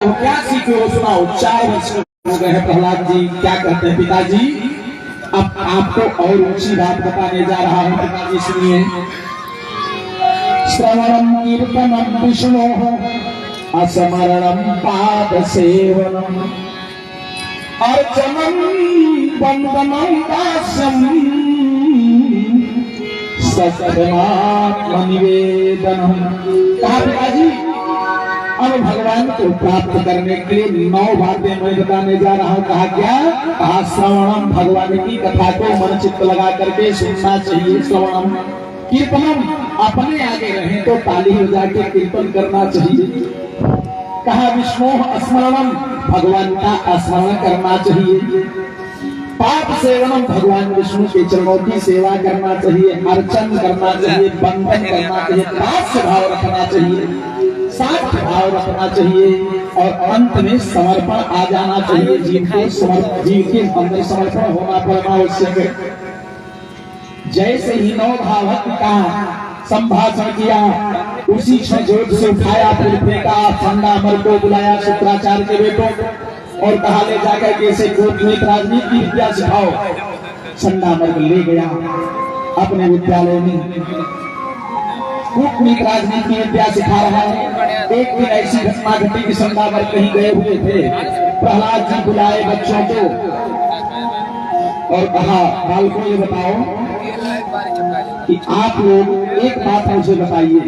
क्या सीखे हो सुनाओ। 4 वर्ष हो गए हैं प्रहलाद जी। क्या कहते हैं पिताजी? अब आपको और ऊंची बात बताने जा रहा हूं पिताजी, सुनिए। श्रवणम कीर्तनम विष्णु असमरणम पाद सेवनम अर्चनम वंदनम दास्यम सत्यात्म निवेदनम। कहा पिताजी अब भगवान को प्राप्त करने के लिए 9 बातें मैं बताने जा रहा हूँ। कहा क्या? कहा श्रवणम, भगवान की कथा को मन चित्त लगा करके सुनना चाहिए। श्रवणम कीर्तनम, अपने आगे रहे तो ताली बजा के कीर्तन करना चाहिए। कहा विष्णु स्मरणम, भगवान का स्मरण करना चाहिए। पाप सेवनम, भगवान विष्णु के चरणों की सेवा करना चाहिए। अर्चन करना चाहिए, वंदन करना चाहिए, दास्य भाव रखना चाहिए, साथ भाव रखना चाहिए और अंत में समर्पण आ जाना चाहिए। जीव के अंदर समर्पण होना पड़ना आवश्यक है। जैसे ही 9 भावक का संभाषण किया, उसी क्षण जोर से उठाया, फिर फेंका, ठंडा मर को बुलाया शुक्राचार्य के बेटों और कहा ले जाकर कैसे कूटनीति राजनीति की विद्या सिखाओ। ठंडा मर्ग ले गया अपने विद्यालय में, कूटनीति राजनीति की विद्या सिखा रहा है। एक दिन ऐसी घटना घटी कि संडावर कहीं गए हुए थे। प्रहलाद जी बुलाए बच्चों को और कहा बालकों ये बताओ कि आप लोग एक बात मुझे बताइए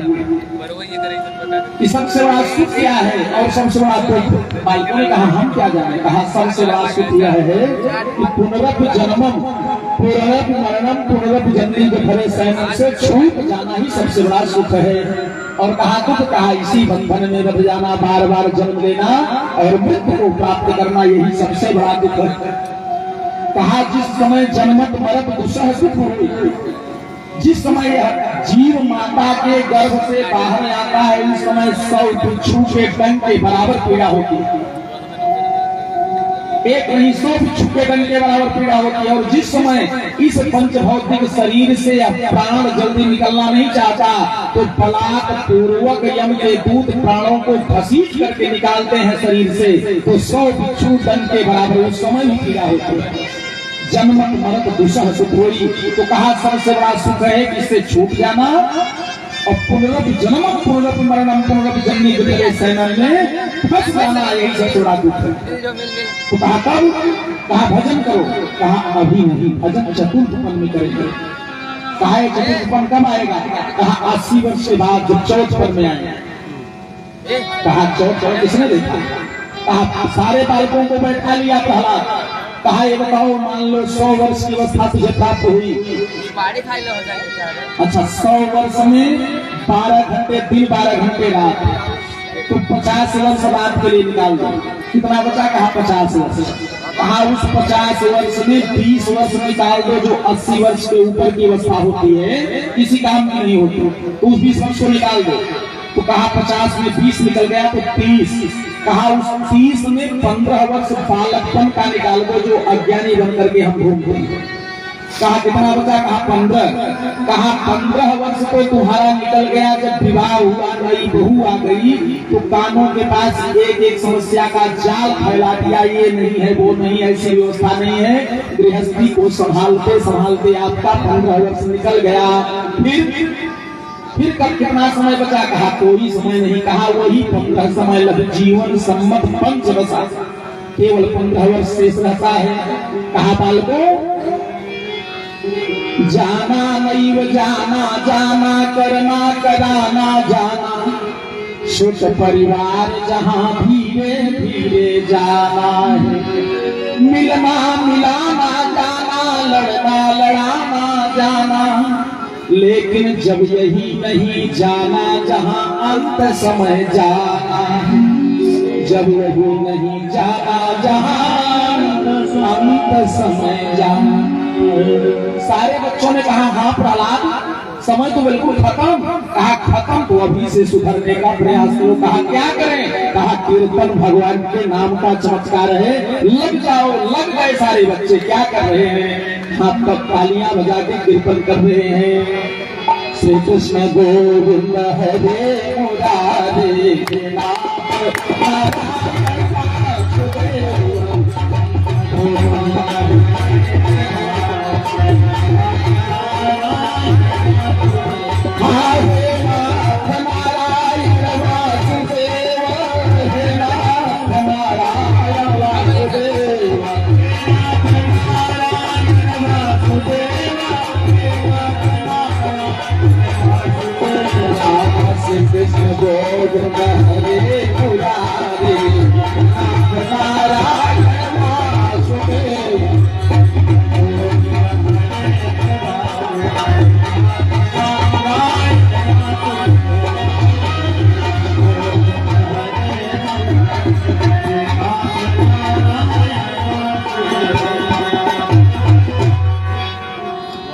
कि सबसे बड़ा सुख क्या है और सबसे बड़ा दुख। बालकों ने कहा हम क्या जाने। कहा सबसे बड़ा सुख यह है कि पुनरपि जन्मम पुनरपि मरणम पुनरपि जन्मी भरे सैनम से छूट जाना ही सबसे बड़ा सुख है। और कहा दुख? कहा इसी बंधन में रह जाना, बार बार जन्म लेना और मृत्यु को प्राप्त करना, यही सबसे बड़ा दुख है। कहा जिस समय जन्मत मरत दुसह सुख हुई, जिस समय जीव माता के गर्भ से बाहर आता है उस समय 100 बिच्छू के डंक के बराबर पीड़ा होती है। एक नहीं 100 बिच्छू के डंक के बराबर पीड़ा होती है। और जिस समय इस पंचभौतिक शरीर से प्राण जल्दी निकलना नहीं चाहता तो बलात् पूर्वक यम के दूत प्राणों को घसीट करके निकालते हैं शरीर से, तो 100 बिच्छू डंक के बराबर उस समय भी पीड़ा होती है। जन्मत मरत दुसह सुख होई, तो कहा सबसे बड़ा सुख है कि इससे छूट जाना। और पुनरपि जन्मम पुनरपि मरणम पुनरपि जन्मी भरे सैनम में फंस जाना, यही सबसे बड़ा दुख है। तो कहा कब? कहा भजन करो। कहा अभी नहीं, भजन चतुर्थपन में करेंगे। कहा चतुर्थपन कब आएगा? कहा 80 वर्ष के बाद जब चौथपन में आएगा। कहा चौथ किसने देखा? कहा सारे बालकों को बैठा लिया प्रहलाद। कहा ये बताओ मान लो 100 वर्ष की अवस्था तुझे प्राप्त हुई। अच्छा 100 वर्ष में 12 घंटे दिन 12 घंटे रात, तो 50 वर्ष रात के लिए निकाल दो। कितना बचा? कहा 50 वर्ष। कहा उस 50 वर्ष में 20 वर्ष निकाल दो जो 80 वर्ष के ऊपर की अवस्था होती है, किसी काम की नहीं होती, तो उस 20 वर्ष को निकाल दो। तो कहा 50 में 20 निकल गया तो 30। कहा उस 30 में 15 वर्ष बालकपन का निकाल दो जो अज्ञानी बन करके हम घूमते हैं। कहा कितना बचा? कहा 15। कहा 15 वर्ष तो तुम्हारा निकल गया जब विवाह हुआ, नई बहू आ गई तो कानों के पास एक एक समस्या का जाल फैला दिया, ये नहीं है वो नहीं, ऐसी व्यवस्था नहीं है। गृहस्थी को संभालते संभालते आपका 15 वर्ष निकल गया। फिर कब कितना समय बचा? कहा कोई समय नहीं। कहा वही 15 समय लग जीवन सम्मत 5 वर्ष, केवल 15 वर्ष शेष रहता है। कहा बालको जाना नैव जाना, जाना करना कराना जाना, छोट परिवार जहाँ धीरे धीरे जाना है। मिलना मिलाना जाना, लड़ना लड़ाना जाना, लेकिन जब यही नहीं जाना जहाँ अंत समय जाना है। जब यही नहीं जाना जहाँ अंत समय जाना। सारे बच्चों ने कहा हाँ प्रहलाद समय तो बिल्कुल खत्म। कहा खत्म तो अभी से सुधरने का प्रयास करो। कहा क्या करें? कहा कीर्तन भगवान के नाम का चमत्कार है, लग जाओ। लग गए सारे बच्चे। क्या कर रहे हैं? आप तब तालियां बजा के कीर्तन कर रहे हैं। श्री कृष्ण गोविंद हरे मुरारे, नाम कृष्ण गोविंद हरे मुरारी नारायण वासुदेव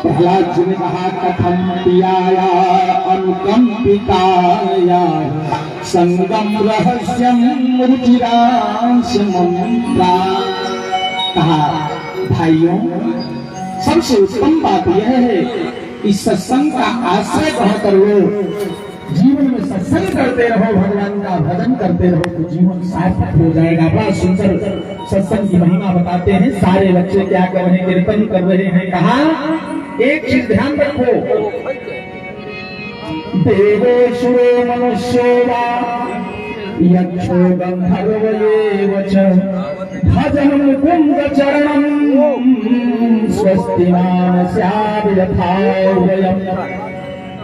प्रहलाद जी ने कहा कथम पियाया अनुकंपिताया संगम रहस्यम रुचिरांश मंत्रा। कहा भाइयों, सबसे उत्तम बात यह है कि सत्संग का आश्रय ग्रहण कर लो, जीवन में सत्संग करते रहो, भगवान का भजन करते रहो तो जीवन सार्थक हो जाएगा। बड़ा सुंदर सत्संग की महिमा बताते हैं। सारे बच्चे क्या कर रहे हैं, कीर्तन कर रहे हैं। कहा एक चीज ध्यान रखो, देवेशुरो मनुष्यो वा यक्षो गंधर्वयेव च भजन मुकुंद चरणं स्वस्ति मानस्याद यथा वयम्।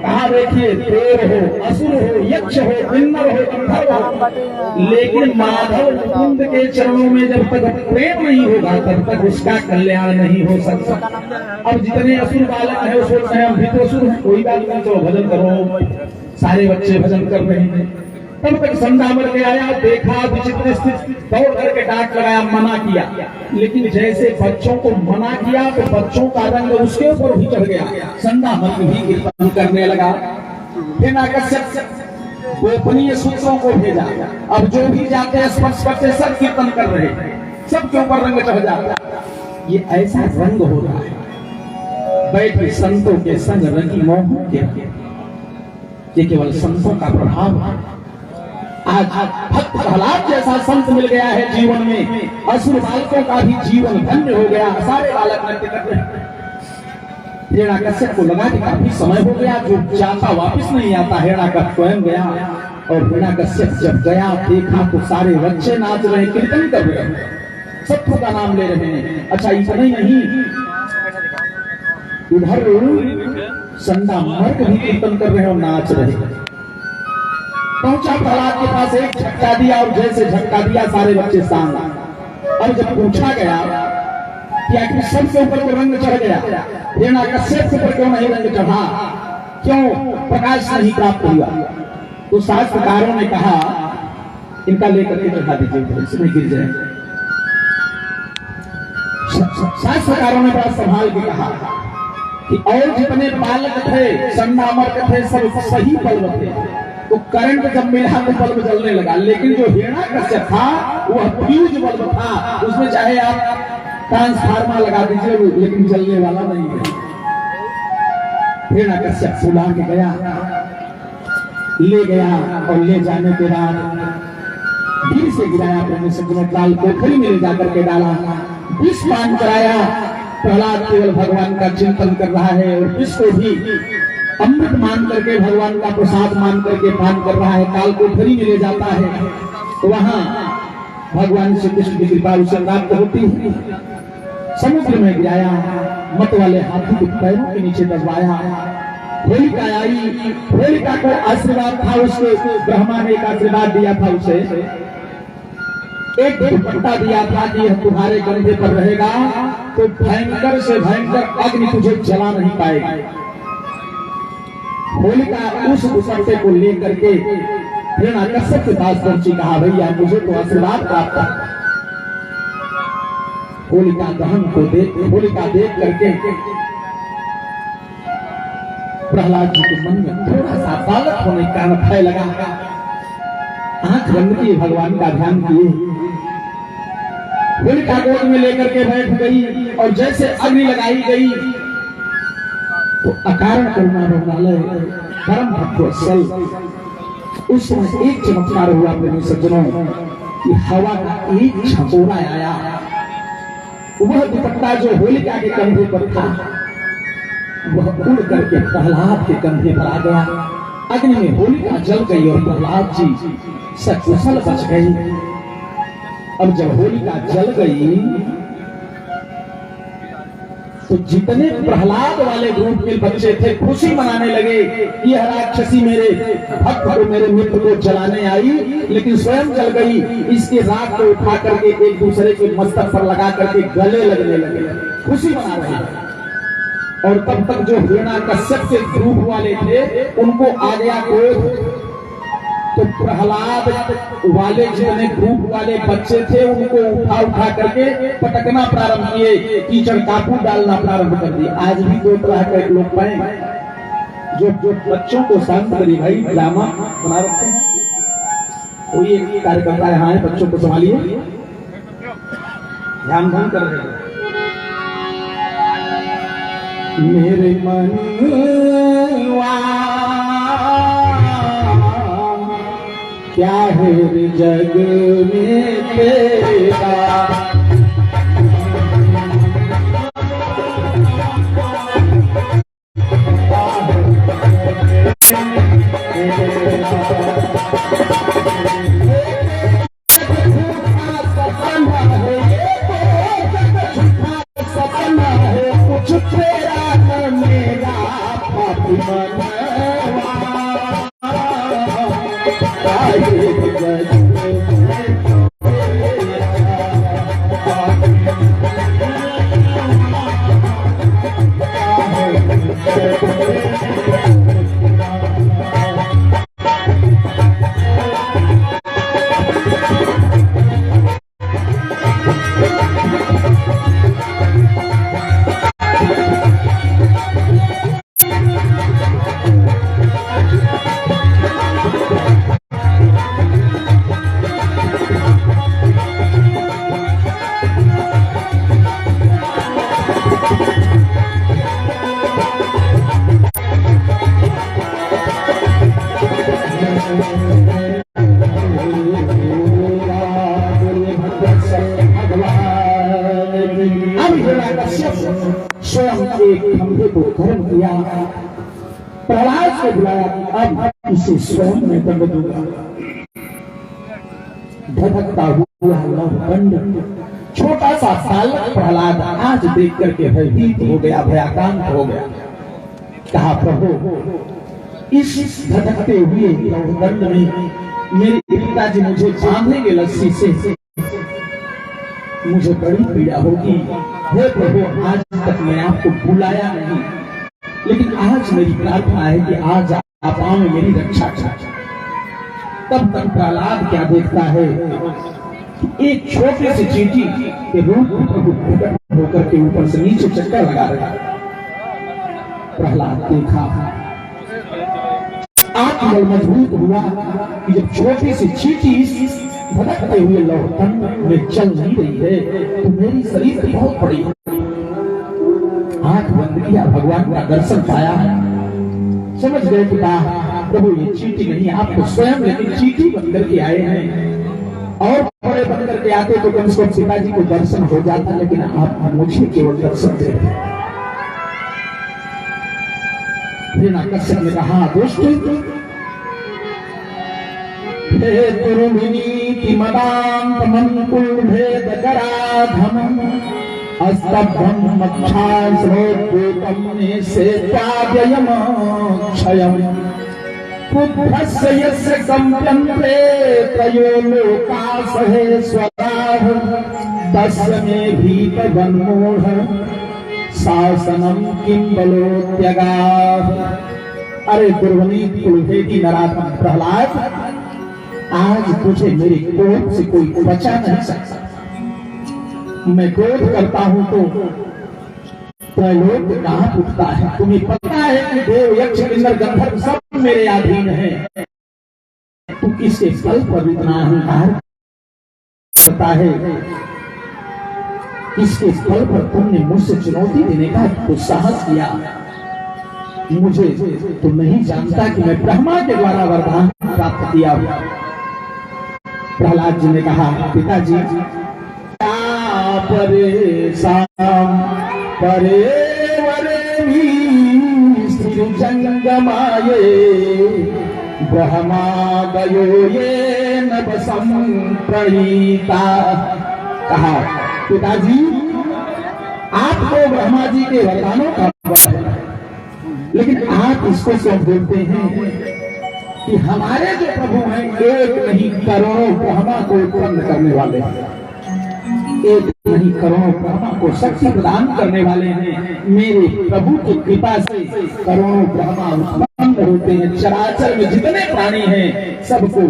कहा देखिए, देव हो, असुर हो, यक्ष हो, किन्नर हो, गंधर्व हो, लेकिन माधव मुकुंद के चरणों में जब तक प्रेम नहीं होगा तब तक उसका कल्याण नहीं हो सकता। अब जितने असुर बालक है वो सोचते हैं हम भी तो असुर हैं, कोई बात नहीं, तो भजन करो। सारे बच्चे भजन कर रहे हैं। तब तक संदामर के आया, देखा विचित्र स्थिति, दौड़ करके डांट लगाया, मना किया। लेकिन जैसे बच्चों को मना किया तो बच्चों का रंग उसके ऊपर भी चढ़ गया। संदामर भी कीर्तन करने लगा। फिर कश्यप गोपनीय सूत्रों को भेजा। अब जो भी जाते स्पर्श करते सब कीर्तन कर रहे हैं, सबके ऊपर रंग चढ़ जाता। ये ऐसा रंग हो रहा है। बैठे संतों के संग रंगी मोह के, ये केवल संतों का प्रभाव है। आज भक्त प्रहलाद जैसा संत मिल गया है जीवन में, असुर बालकों का भी जीवन धन्य हो गया। सारे बालक नृत्य कर रहे हैं। हिरण्याकश्यप को लगा कि काफी समय हो गया, जो जाता वापस नहीं आता। हिरण्याकश्यप स्वयं गया और हिरण्याकश्यप जब गया देखा तो सारे बच्चे नाच रहे, कीर्तन कर रहे हैं, सत्य का नाम ले रहे हैं। अच्छा इतना ही नहीं, इधर संदामर्क भी कीर्तन कर रहे हैं और नाच रहे हैं। पहुंचा प्रहलाद के पास, एक झटका दिया और जैसे झटका दिया सारे बच्चे शांत। और जब पूछा गया कि आखिर सबसे ऊपर तो रंग चढ़ गया, हिरण्याकश्यप के ऊपर क्यों नहीं रंग चढ़ा, क्यों प्रकाश नहीं प्राप्त हुआ, तो शास्त्रकारों ने कहा इनका लेकर के चढ़ा दीजिए, इसमें गिर जाए। शास्त्रकारों ने बड़ा संभाल के कहा कि और जितने बालक थे, संदामर्क थे, सब सही बल्ब थे। तो करंट जब मिला तो बल्ब जलने लगा। लेकिन जो हिरण्याकश्यप था वह फ्यूज बल्ब था, उसमें चाहे आप ट्रांसफार्मर लगा दीजिए लेकिन जलने वाला नहीं है। हिरण्याकश्यप सुला के गया, ले गया और ले जाने के बाद गिर से गिराया, अपने सज्जनों काल पोखरी में ले जाकर के डाला, विष पान कराया। प्रहलाद केवल भगवान का चिंतन कर रहा है और विष को भी अमृत मान करके, भगवान का प्रसाद मान करके पान कर रहा है। काल पोखरी में ले जाता है तो वहां भगवान श्री कृष्ण की कृपा उसे प्राप्त होती है। समुद्र में गिराया, मत वाले हाथी के पैरों के नीचे दबाया। होलिका आई, होलिका को आशीर्वाद था, उसके ब्रह्मा ने एक आशीर्वाद दिया था, उसे एक दुपट्टा दिया था कि यह तुम्हारे कंधे पर रहेगा तो भयंकर से भयंकर अग्नि तुझे जला नहीं पाएगी। होलिका उस दुपट्टे को लेकर के हिरण्याकश्यप के पास पहुंची, कहा भैया मुझे तो आशीर्वाद प्राप्त है। होलिका दहन को होलिका देख करके प्रहलाद जी के मन में थोड़ा सा बालक होने का भय लगा। आंख बंद किए, भगवान का ध्यान किए, होलिका गोद में लेकर के बैठ गई और जैसे अग्नि लगाई गई तो अकारण करुणा भगवान परम भक्तवत्सल उस समय एक चमत्कार हुआ प्रेमी सज्जनों कि हवा का एक झकोरा आया, वह दुपट्टा जो होलिका के कंधे पर था वह उड़ करके प्रहलाद के कंधे पर आ गया। अग्नि में होलिका जल गई और प्रहलाद जी सकुशल बच गई। अब जब होलिका जल गई तो जितने प्रहलाद वाले ग्रुप के बच्चे थे खुशी मनाने लगे, यह राक्षसी मेरे भक्त को, मेरे मित्र को जलाने आई लेकिन स्वयं जल गई। इसके राख को उठा करके एक दूसरे के मस्तक पर लगा करके गले लगने लगे, खुशी मना रहे हैं। और तब तक जो हिरणा कश्यप के ग्रुप वाले थे उनको आ गया क्रोध, तो प्रहलाद वाले जितने ग्रुप वाले बच्चे थे उनको उठा करके पटकना प्रारंभ किए, कीचड़ काबू डालना प्रारंभ कर दिए। आज भी दो तरह के लोग पाए जो बच्चों को शांत करी, भाई ड्रामा बना रखते हैं। कोई एक कार्यकर्ता यहाँ है, बच्चों को संभालिए, ध्यान ध्यान कर रहे हैं। मेरे मनवा क्या है जग में तेरा, कुछ तेरा न मेरा स्वयं एक खंभे को गर्म किया, प्रहलाद को बुलाया कि अब इसे स्वयं में दंड दूंगा। धधकता हुआ लौहदंड छोटा सा बालक प्रहलाद आज देख करके भयभीत हो गया, भयाक्रांत हो गया। कहा प्रभु इस धधकते हुए लौहदंड में मेरे पिताजी मुझे बांधेंगे लस्सी से, मुझे बड़ी पीड़ा होगी। हे प्रभु आज तक मैं आपको बुलाया नहीं, लेकिन आज मेरी प्रार्थना है कि आज आप आओ मेरी रक्षा करें। तब तक प्रहलाद क्या देखता है, एक छोटे से चींटी के रूप में प्रभु प्रकट होकर के ऊपर से नीचे चक्कर लगा रहा है। प्रहलाद देखा, आत्मबल मजबूत हुआ कि जब छोटी सी चींटी भटकते हुए लौहदंड में चल नहीं रही है तो मेरी शरीर बहुत बड़ी है। आंख बंद किया, भगवान का दर्शन पाया, समझ गए कि प्रभु ये चींटी नहीं आपको स्वयं लेकिन चींटी बनकर के आए हैं, और बड़े बनकर के आते तो कम से कम पिताजी को दर्शन हो जाता, लेकिन आप मुझे केवल दर्शन दे रहे हैं। कश्यप ने कहा दुष्ट हे तुरुमिनीति मदान्त मन्कुल भेद कराधम अस्तब्धम मक्षांसरोद्भूतम निषेत्याद्ययम क्षयम पुत्रस्य यस्य कंप्यन्ते त्रयो लोकाः सहेश्वराः तस्य मे भीतवन्मूढ शासनम किं बलोत्यगाः। अरे दुर्वनीत कुलभेदी नराधम प्रहलाद, आज तुझे मेरे क्रोध से कोई बचा नहीं सकता। मैं क्रोध करता हूं तो त्रैलोक कहां उठता है। तुम्हें पता है कि देव यक्ष किन्नर गंधर्व सब मेरे अधीन हैं, तू किसके फल पर इतना अहंकार करता है? किसके फल पर तुमने मुझसे चुनौती देने का तो साहस किया? मुझे तो नहीं जानता कि मैं ब्रह्मा के द्वारा वरदान प्राप्त किया हुआ। प्रहलाद जी ने कहा, पिताजी परेशान परे जंगमाये ब्रह्मा गयो ये नभ संप्रणीता। कहा, पिताजी आपको ब्रह्मा जी के वरदानों का है, लेकिन आप इसको क्यों बोलते हैं कि हमारे जो प्रभु हैं एक नहीं करोड़ों ब्रह्मा को उत्पन्न करने वाले हैं, एक नहीं करोड़ों ब्रह्मा को शक्ति प्रदान करने वाले हैं। मेरे प्रभु की कृपा से करोड़ों ब्रह्मा उत्पन्न होते हैं। चराचर में जितने प्राणी हैं सबको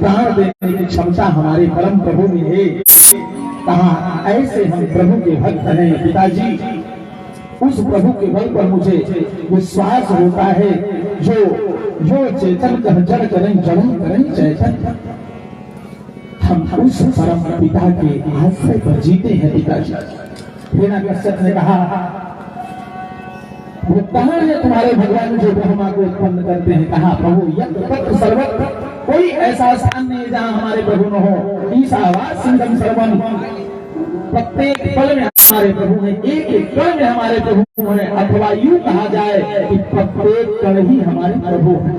प्राण देने की क्षमता हमारे परम प्रभु में है। कहा, ऐसे हम प्रभु के भक्त हैं पिताजी। उस प्रभु के बल पर मुझे विश्वास होता है जो चेतन कह जड़ करें जड़ करें चेतन। हम उस परम पिता के आश्रय पर जीते हैं पिताजी। हिरण्यकश्यप ने कहा, वो कहाँ है तुम्हारे भगवान जो ब्रह्मा को उत्पन्न करते हैं? कहा, प्रभु यत्र तत्र सर्वत्र, कोई ऐसा स्थान नहीं जहाँ हमारे प्रभु न हो। ईशावास सिंहम सर्वम, प्रत्येक पल में हमारे प्रभु हैं, एक एक कण में हमारे प्रभु हैं। अथवा यूं कहा जाए कि प्रत्येक कण ही हमारे प्रभु हैं।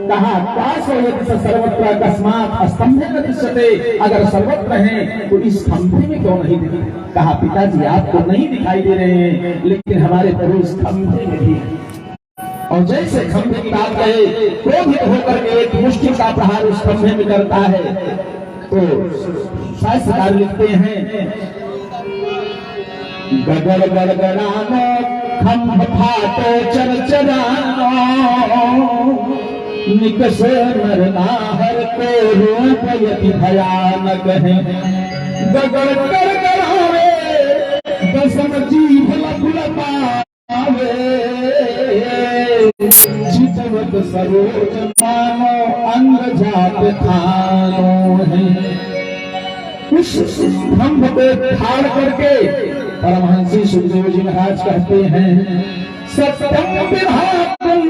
कहा, सर्वत्र अकस्मात स्तंभे न दृश्यते, अगर सर्वत्र हैं तो इस स्तंभे में क्यों नहीं दिखते? कहा, पिताजी आपको नहीं दिखाई दे रहे हैं, लेकिन हमारे प्रभु स्तंभे में भी हैं। और जैसे खंभे की बात कहे, क्रोधित होकर के एक मुष्टि का प्रहार उस खंभे में करता है, तो शास्त्रकार लिखते हैं, गगड़ गड़गड़ानो खंभ फाटो चरचरानो, निकष नर नाहर को रूप यति भयानक है। गगड़ गड़गड़ावे दसम जीभ लपलपावे, जितवत सरोज मानो अंग जात थानो है। उस खंभ को फाड़ करके परमहंसी सुखदेव जी महाराज कहते हैं, सत्यम विभातम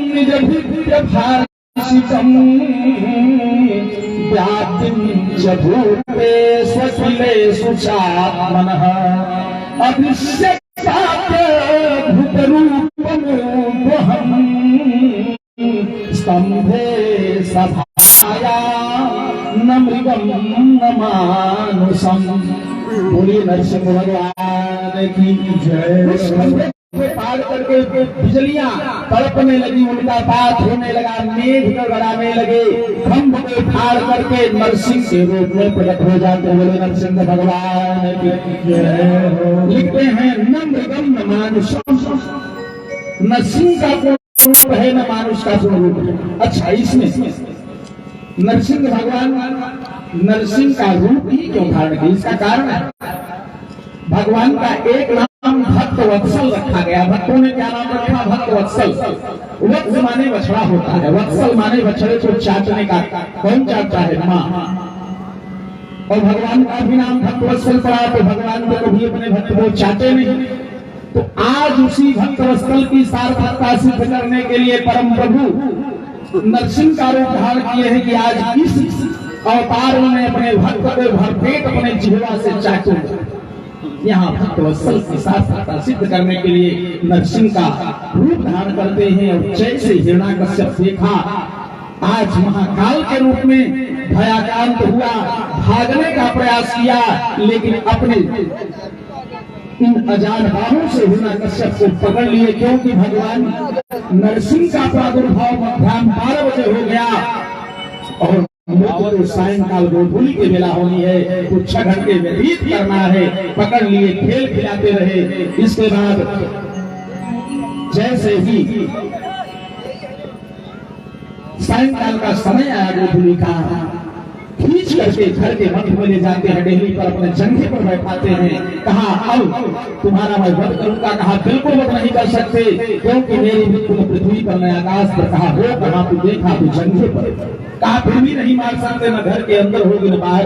निज भिद्य भाषितम व्याप्तिं च भूते स्वखिलेषु चात्मनः अभिषेकात् भूतरूपमुपहम् स्तंभे सभाया न मृगम न मानुषम। बोलिए नरसिंह भगवान की जय। पार करके बिजलियां तड़पने लगी, उनका बात होने लगा, मेघ गड़गड़ाने लगे, खंभ को फाड़ करके नरसिंह के रूप में प्रकट हो जाते। बोले नरसिंह भगवान की जय। लिखते हैं, न मृगम न मानुषम, न सिंह का कोई रूप है न मानुष का कोई रूप है। अच्छा, इसमें नरसिंह भगवान नरसिंह का रूप ही क्यों धारण किया? इसका कारण है, भगवान का एक नाम भक्त वत्सल रखा गया। भक्तों ने क्या नाम रखा? भक्त वत्सल। वत्स माने बछड़ा होता है, वत्सल माने बछड़े को चाटने का। कौन चाटता है? माँ। और भगवान का भी नाम भक्त वत्सल पड़ा, तो भगवान को कभी अपने भक्त को चाटे नहीं। तो आज उसी भक्त वत्सल की सार्थकता सिद्ध करने के लिए परम प्रभु नरसिंह का रूप धारण किए हैं कि आज इस अवतार में अपने भक्त को भरपेट अपने जिह्वा से चाटू। यहाँ भक्त वत्सल की सार्थकता सिद्ध करने के लिए नरसिंह का रूप धारण करते हैं। और जैसे हिरण्यकश्यप देखा, आज महाकाल के रूप में भयाक्रांत हुआ, भागने का प्रयास किया, लेकिन अपने इन अजान बाहों से हिरण्यकश्यप को पकड़ लिए। क्योंकि भगवान नरसिंह का प्रादुर्भाव मध्याह्न 12 बजे हो गया और तो सायंकाल गोधूली की बेला होनी है, तो 6 घंटे व्यतीत करना है। पकड़ लिए, खेल खिलाते रहे। इसके बाद जैसे ही सायंकाल का समय आया, गोधूली का, खींच करके घर के मध्य में ले जाते हैं, डेहरी पर अपने जंघे पर बैठाते हैं। कहा, अब तुम्हारा मैं वध करूंगा। कहा, बिल्कुल वध नहीं कर सकते, क्योंकि मेरी मृत्यु पृथ्वी पर, मैं आकाश पर। कहा, हो कहा तू? देखा तो जंघे पर। कहा, फिर भी नहीं मार सकते, न घर के अंदर होगी न बाहर।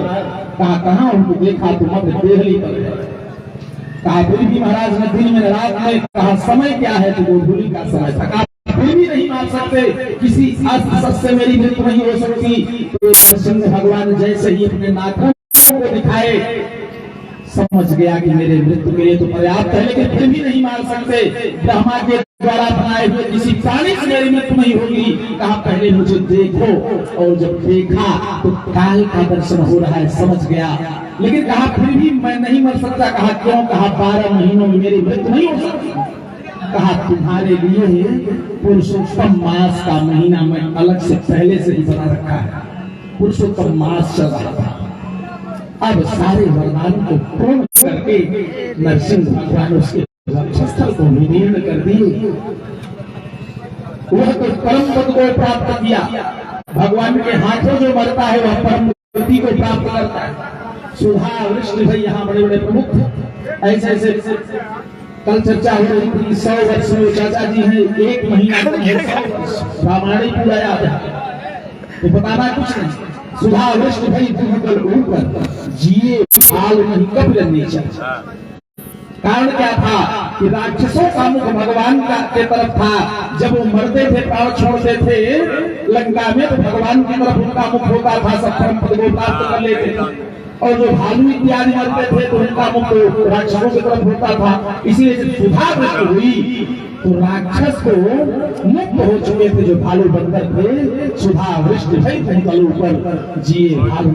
कहा, कहाँ उनको देखा? तो मध्य देहली पर। कहा फिर भी महाराज ने दिन में रात में कहा समय क्या है, तो गोधूली का समय था। कहा फिर भी नहीं मान सकते, किसी अस्त्र से मेरी मृत्यु नहीं हो सकती। तो नरसिंह भगवान जैसे ही अपने नाखून को दिखाए, समझ गया कि मेरे मृत्यु के लिए तो पर्याप्त है, लेकिन फिर भी नहीं मान सकते। ब्रह्मा के द्वारा बनाए हुए किसी प्राणी से मेरी मृत्यु नहीं होगी। कहा पहले मुझे देखो, और जब देखा तो काल का दर्शन हो रहा है, समझ गया। लेकिन कहा फिर भी मैं नहीं मर सकता। कहा क्यों? कहा 12 महीनों में मेरी मृत्यु नहीं हो सकती। कहा तुम्हारे लिए पुरुषोत्तम मास का महीना मैं अलग से पहले से ही बना रखा है। पुरुषोत्तम मास चल रहा था। अब सारे वरदान को पूर्ण करके नरसिंह भगवान उसके वक्षस्थल को विदीर्ण कर दिए। वह तो परम पद को प्राप्त किया। भगवान के हाथों जो मरता है वह परम गति को प्राप्त करता है। सुधा वृष्ण भाई यहाँ बड़े बड़े प्रमुख ऐसे ऐसे कल चर्चा हो रही थी। 100 वर्ष में चाचा जी हैं, 1 महीना रामायण पूरा याद है, तो बताना कुछ नहीं। सुधा वृष्ण भाई कल ऊपर जिए हाल नहीं कब नीचे। कारण क्या था कि राक्षसों का मुख भगवान का के तरफ था। जब वो मरते थे, प्राण छोड़ते थे लंका में, तो भगवान की तरफ उनका मुख होता था, सब परम पद को प्राप्त कर लेते थे। और जो भालू इत्यादि मरते थे तो उनका मुख राक्षसों की तरफ होता था। इसलिए जब सुधा मृत्यु हुई तो राक्षस को मुक्त हो चुके थे जो भालू बनकर थे। सुधा वृष्ण भई कल ऊपर जिए भालू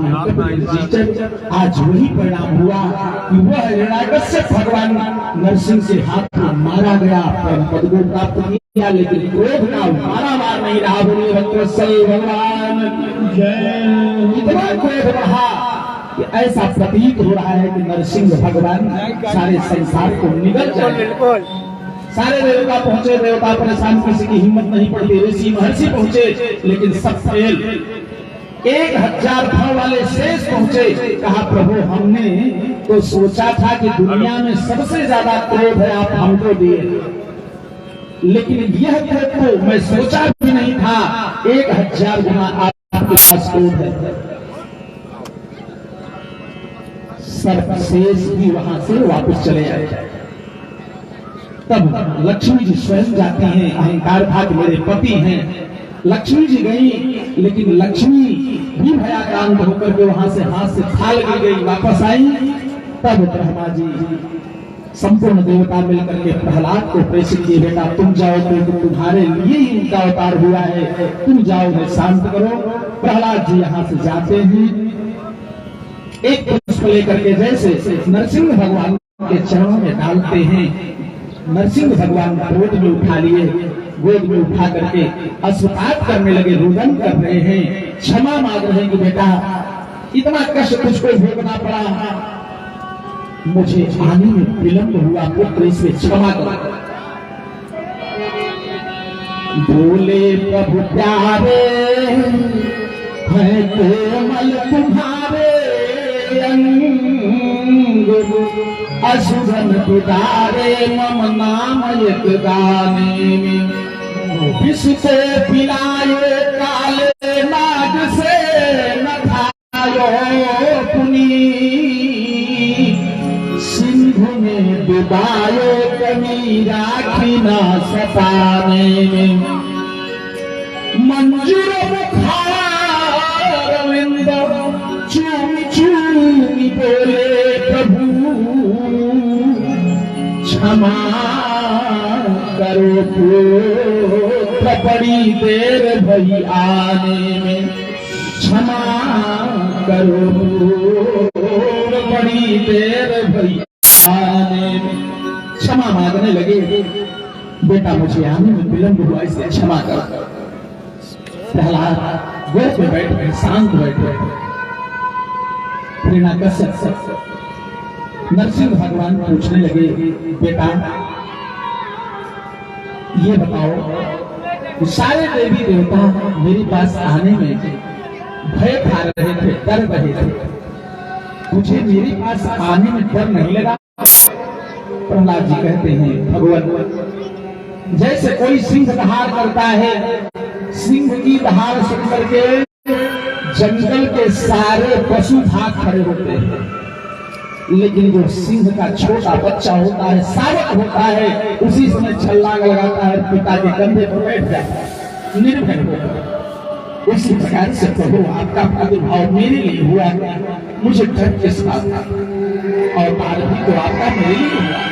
आज वही परिणाम हुआ कि वह हिरण्याकश्यप भगवान नरसिंह से हाथ में मारा गया, पद को प्राप्त किया, लेकिन क्रोध का मारा नहीं रहा। बोले भक्तवत्सल भगवान इतना क्रोध रहा कि ऐसा प्रतीत हो रहा है कि नरसिंह भगवान सारे संसार को निगल जाए। सारे देवता पहुंचे, देवता परेशान, किसी की हिम्मत नहीं पड़ती। ऋषि महर्षि पहुंचे, लेकिन सब फेल। 1000 फल वाले शेष पहुंचे। कहा प्रभु हमने तो सोचा था कि दुनिया में सबसे ज्यादा क्रोध है, आप हमको दिए, लेकिन यह क्रोध तो मैं सोचा भी नहीं था। 1000 गुना आपके पास क्रोध है। सर्वशेष भी वहां से वापस चले आए। तब लक्ष्मी जी स्वयं जाती हैं। अहंकार था कि मेरे पति हैं। लक्ष्मी जी गई, लेकिन लक्ष्मी भी भयाक्रांत होकर के वहां से हाथ से थाल ली गई, वापस आई। तब ब्रह्मा जी संपूर्ण देवता मिलकर के प्रहलाद को प्रेषित किए, बेटा तुम जाओ, तो तुम्हारे लिए ही उनका अवतार हुआ है, तुम जाओ, उन्हें शांत करो। प्रहलाद जी यहाँ से जाते हैं, एक पुष्प लेकर के जैसे नरसिंह भगवान के चरणों में डालते हैं। नरसिंह भगवान गोद में उठा लिए, गोद में उठा करके अस्वपात करने लगे, रुदन कर रहे हैं, क्षमा मांग रहे हैं कि बेटा इतना कष्ट तुझको भोगना पड़ा, मुझे आने में विलंब हुआ, पुत्र इसमें क्षमा करो। बोले प्रभु प्यारे है कोमल तुम्हारे असुरन पितारे मम नाम एक गाने में विष से पिलाए काले नाग से न खायो पुनी सिंधु में डुबायो कमी राखी न सताने में मंजूर बुखार चूमी चूमी बोले प्रभु क्षमा करो, पुत्र बड़ी देर भई आने में, क्षमा करो, बड़ी देर भई आने में। क्षमा मांगने लगे, बेटा मुझे आने में विलंब हुआ, इसलिए क्षमा करो। प्रहलाद गोद में बैठे, शांत बैठे। नरसिंह भगवान पूछने लगे, बेटा ये बताओ, सारे देवी देवता मेरे पास आने में भय खा रहे थे, डर रहे थे, मुझे मेरे पास आने में डर नहीं लगा? प्रहलाद जी कहते हैं, भगवान जैसे कोई सिंह दहाड़ करता है, सिंह की दहाड़ सुन करके जंगल के सारे पशु भाग खड़े होते हैं, लेकिन जो सिंह का छोटा बच्चा होता है, सावक होता है, उसी समय छलांग लगाता है, पिता के कंधे पर बैठ जाता है निर्भय होकर। उसी प्रकार से प्रभु आपका प्रादुर्भाव मेरे लिए हुआ, मुझे डर के साथ था, और बाल भी तो आपका मेरे लिए हुआ।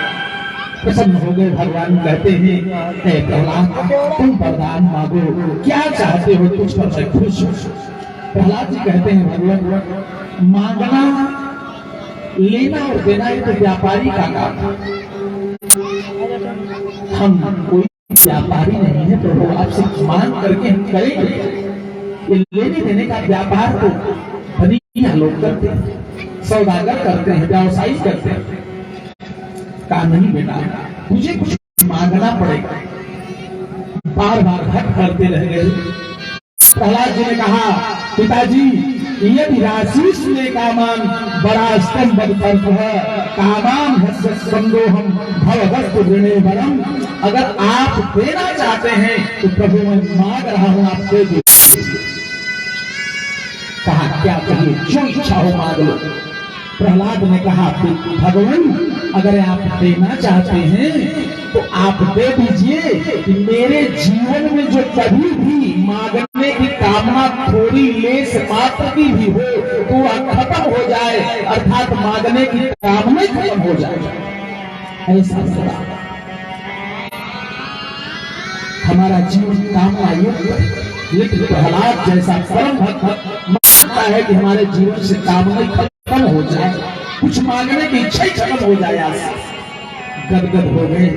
प्रसन्न हो गए भगवान, कहते हैं हे प्रहलाद तुम वरदान मांगो, क्या चाहते हो तुझ पर मैं खुश हूं। प्रहलाद जी कहते हैं भगवान मांगना लेना और देना ये तो व्यापारी का काम है, हम कोई व्यापारी नहीं है प्रभु, आपसे मांग करके हम करेंगे। ये लेने देने का व्यापार तो धनी लोग करते हैं, सौदागर करते हैं, व्यवसायी करते हैं। का नहीं बेटा, मुझे कुछ मांगना पड़ेगा। बार बार भक्त करते रह गए। प्रहलाद जी ने कहा पिताजी यदि राशि ने कामान बड़ा स्तंभ है, कामान संगो हम भवदस्त ऋणे वरम, अगर आप देना चाहते हैं तो प्रभु मैं मांग रहा हूं, आप दे दीजिए। कहा क्या चाहिए, जो इच्छा हो मांग लो। प्रहलाद ने कहा भगवान अगर आप देना चाहते हैं तो आप दे दीजिए कि मेरे जीवन में जो कभी भी मांगने की कामना थोड़ी लेस मात्र की भी हो तो वह खत्म हो जाए, अर्थात मांगने की कामना खत्म हो जाए। ऐसा सदा हमारा जीवन कामना युक्त, लेकिन प्रहलाद जैसा परम भक्त मानता है कि हमारे जीवन से कामना खत्म हो जाए, कुछ मांगने की इच्छा ही खत्म हो जाए। आज गदगद हो गए।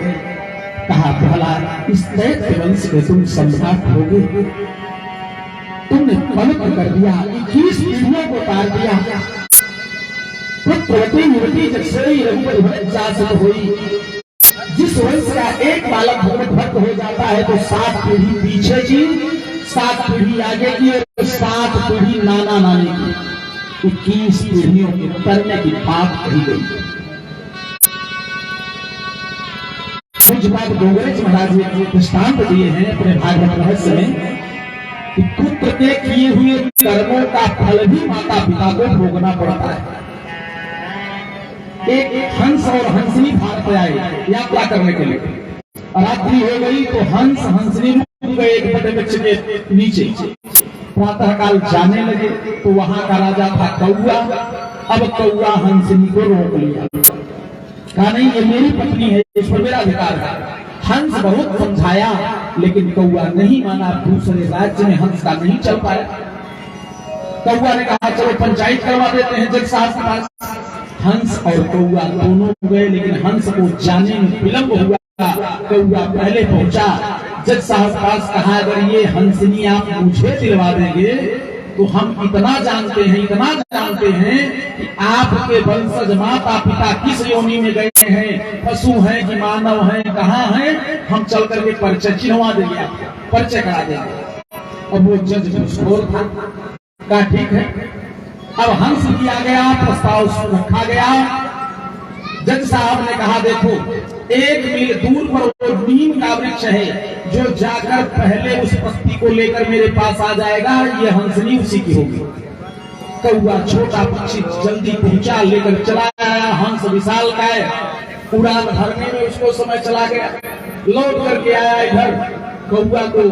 कहा प्रहलाद इस दैत्य वंश में तुम सम्राट होगे, तुमने पवित्र कर दिया, 21 पीढ़ियों को तार दिया। पुत्रवती युवती जक्षरी रघुपति जासत हुई। जिस वंश का एक बालक भगवत भक्त हो जाता है तो 7 पीढ़ी पीछे की, 7 पीढ़ी आगे की और 7 पीढ़ी नाना नानी की, 21 पीढ़ियों के तरने की बात कही गई। कुछ बात गोगरेज महाराज जी दृष्टांत दिए हैं अपने भागवत रहस्य में कि पुत्र के किए हुए कर्मों का फल भी माता पिता को भोगना पड़ता है। एक हंस और हंसनी भाग पे आए यात्रा करने के लिए, रात्रि हो गई तो हंस हंसनी रुक गए एक बड़े वृक्ष के नीचे। प्रातः काल जाने लगे तो वहां का राजा था कौआ। अब कौआ हंसनी को रोक लिया, कहा नहीं ये मेरी पत्नी है, इस पर मेरा अधिकार है। हंस बहुत समझाया लेकिन कौआ नहीं माना। दूसरे राज्य में हंस का नहीं चल पाया। कौआ ने कहा चलो पंचायत करवा देते हैं जज साहब के पास। हंस और कौआ दोनों गए, लेकिन हंस को जाने में विलंब हुआ। कौआ पहले पहुंचा, जज साहब पास कहा अगर ये हंसनी आप मुझे दिलवा देंगे तो हम इतना जानते हैं कि आपके वंशज माता पिता किस योनि में गए हैं, पशु हैं कि मानव हैं, कहाँ हैं, हम चल करके परिचय चिन्हवा देंगे, परिचय करा देंगे। और वो जज घूसखोर था, कहा ठीक है। अब हंस किया गया, प्रस्ताव रखा गया। जज साहब ने कहा देखो 1 मील दूर पर वो नीम का वृक्ष है, जो जाकर पहले उस पत्ती को लेकर मेरे पास आ जाएगा ये हंसनी उसी की होगी। कौआ छोटा पक्षी जल्दी पहुंचा, लेकर चला आया। हंस विशाल का है, उड़ान भरने में उसको समय चला गया। लौट करके आया इधर, कौआ को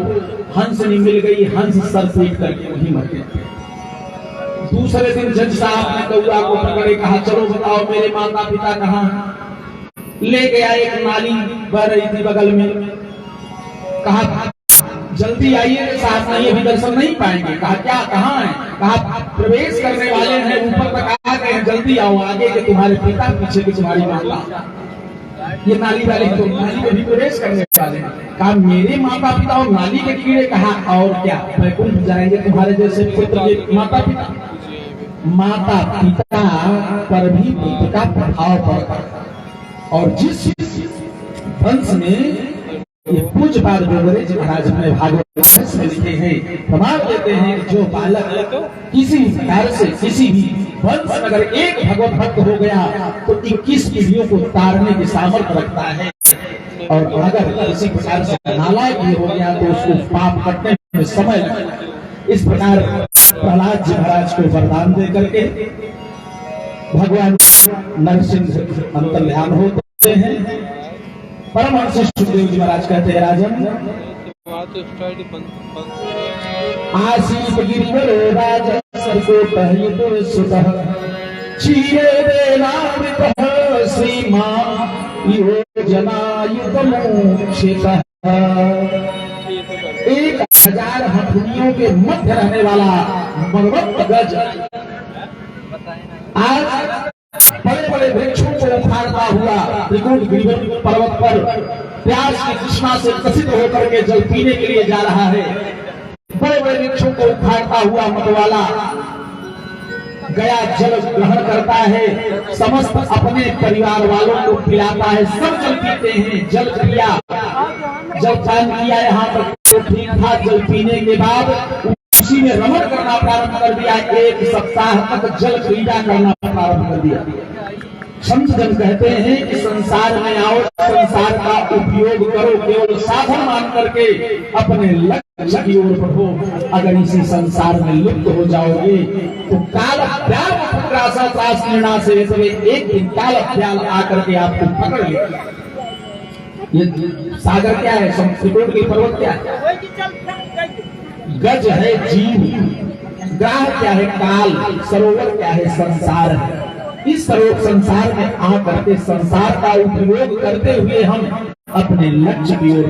हंसनी मिल गई। हंस सर पीट करके वहीं मर गया। दूसरे दिन जज साहब ने कौआ को पकड़े, कहा चलो बताओ मेरे माता पिता कहाँ हैं। ले गया, एक नाली बह रही थी बगल में। कहा जल्दी आइए साहब, नहीं अभी दर्शन नहीं पाएंगे। कहा क्या कहाँ है? कहा प्रवेश करने वाले हैं, ऊपर तक आ गए हैं, जल्दी आओ, आगे के तुम्हारे पिता पीछे की तुम्हारी माता। ये नाली वाले तो नाली में भी प्रवेश करने वाले हैं। कहा मेरे माता पिता और नाली के कीड़े। कहा और क्या वैकुंठ जाएंगे तुम्हारे जैसे पुत्र के माता पिता। माता पिता पर भी पुत्र का प्रभाव पड़ता है। और जिस वंश में ये पूज्यपाद गोगरेज महाराज अपने भागवत में लिखे हैं, प्रमाण देते हैं कि जो बालक किसी प्रकार से किसी भी वंश अगर एक भगवत भक्त हो गया तो 21 पीढ़ियों को तारने की सामर्थ्य रखता है। और अगर किसी प्रकार से नालायक भी हो गया तो उसको पाप कटने में समय लगता है। इस प्रकार प्रहलाद जी महाराज को वरदान दे करके भगवान नरसिंह अंतर्ध्यान होते हैं। परमहंस सुखदेव जी महाराज कहते हैं, राजन आशीष गिरिवर राज सर को पहले तो सुतः चीरे देना श्रीमान योजनायुतमोक्षितः। 1000 हथुनियों के मध्य रहने वाला मरवत गज आज बड़े बड़े वृक्षों को उखाड़ता हुआ त्रिकुट गिरिवर पर्वत पर प्यास की तृष्णा से ग्रसित होकर के जल पीने के लिए जा रहा है। बड़े बड़े वृक्षों को उखाड़ता हुआ मतवाला गया जल ग्रहण करता है, समस्त अपने परिवार वालों को पिलाता है, सब जल पीते हैं। जल क्रिया जब पान किया यहाँ पर तो ठीक था, जल पीने के बाद उसी में रमण करना प्रारंभ कर दिया। 1 सप्ताह तक जल क्रीड़ा करना प्रारंभ कर दिया। संत जन कहते हैं कि संसार में आओ, संसार का उपयोग करो, केवल साधन मान करके अपने लक्ष्य की ओर बढ़ो। अगर इसी संसार में लिप्त हो जाओगे तो काल निर्णय से एक दिन काल ख्याल आकर के आपको पकड़ लेगा। ये सागर क्या है, त्रिकुट की पर्वत क्या है, गज है जीव, ग्राह क्या है काल, सरोवर क्या है संसार है। इस संसार में आ करके संसार का उपयोग करते हुए हम अपने लक्ष्य की ओर।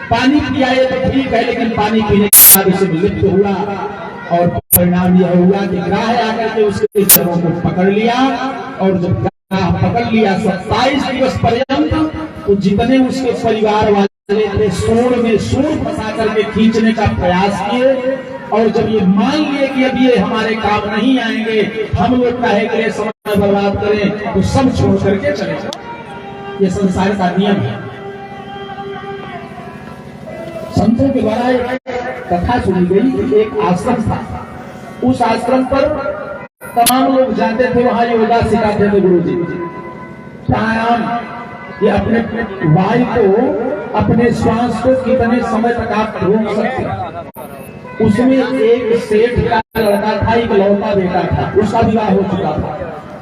पानी पियाए तो ठीक है, लेकिन पानी पीने के बाद उसे लिप्त हुआ और परिणाम यह हुआ कि ग्राह आकर के उसके चरणों को पकड़ लिया। और जब ग्राह पकड़ लिया 27 दिवस पर्यंत तो जितने उसके परिवार वाले थे सूर में सूर फंसा करके खींचने का प्रयास किए। और जब ये मान लिए कि अब ये हमारे काम नहीं आएंगे, हम लोग काहे के लिए समय बर्बाद करें, तो सब छोड़ करके चले जाए। ये संसार का नियम है। संतों के द्वारा एक कथा सुनी गई कि एक आश्रम था, उस आश्रम पर तमाम लोग जाते थे, वहां योगा सिखाते थे गुरुजी। प्राणायाम, ये अपने वायु को, अपने श्वास को कितने समय तक आप रोक सकते हैं। उसमें एक सेठ का लड़का था, एक लौता बेटा था, उसका विवाह हो चुका था।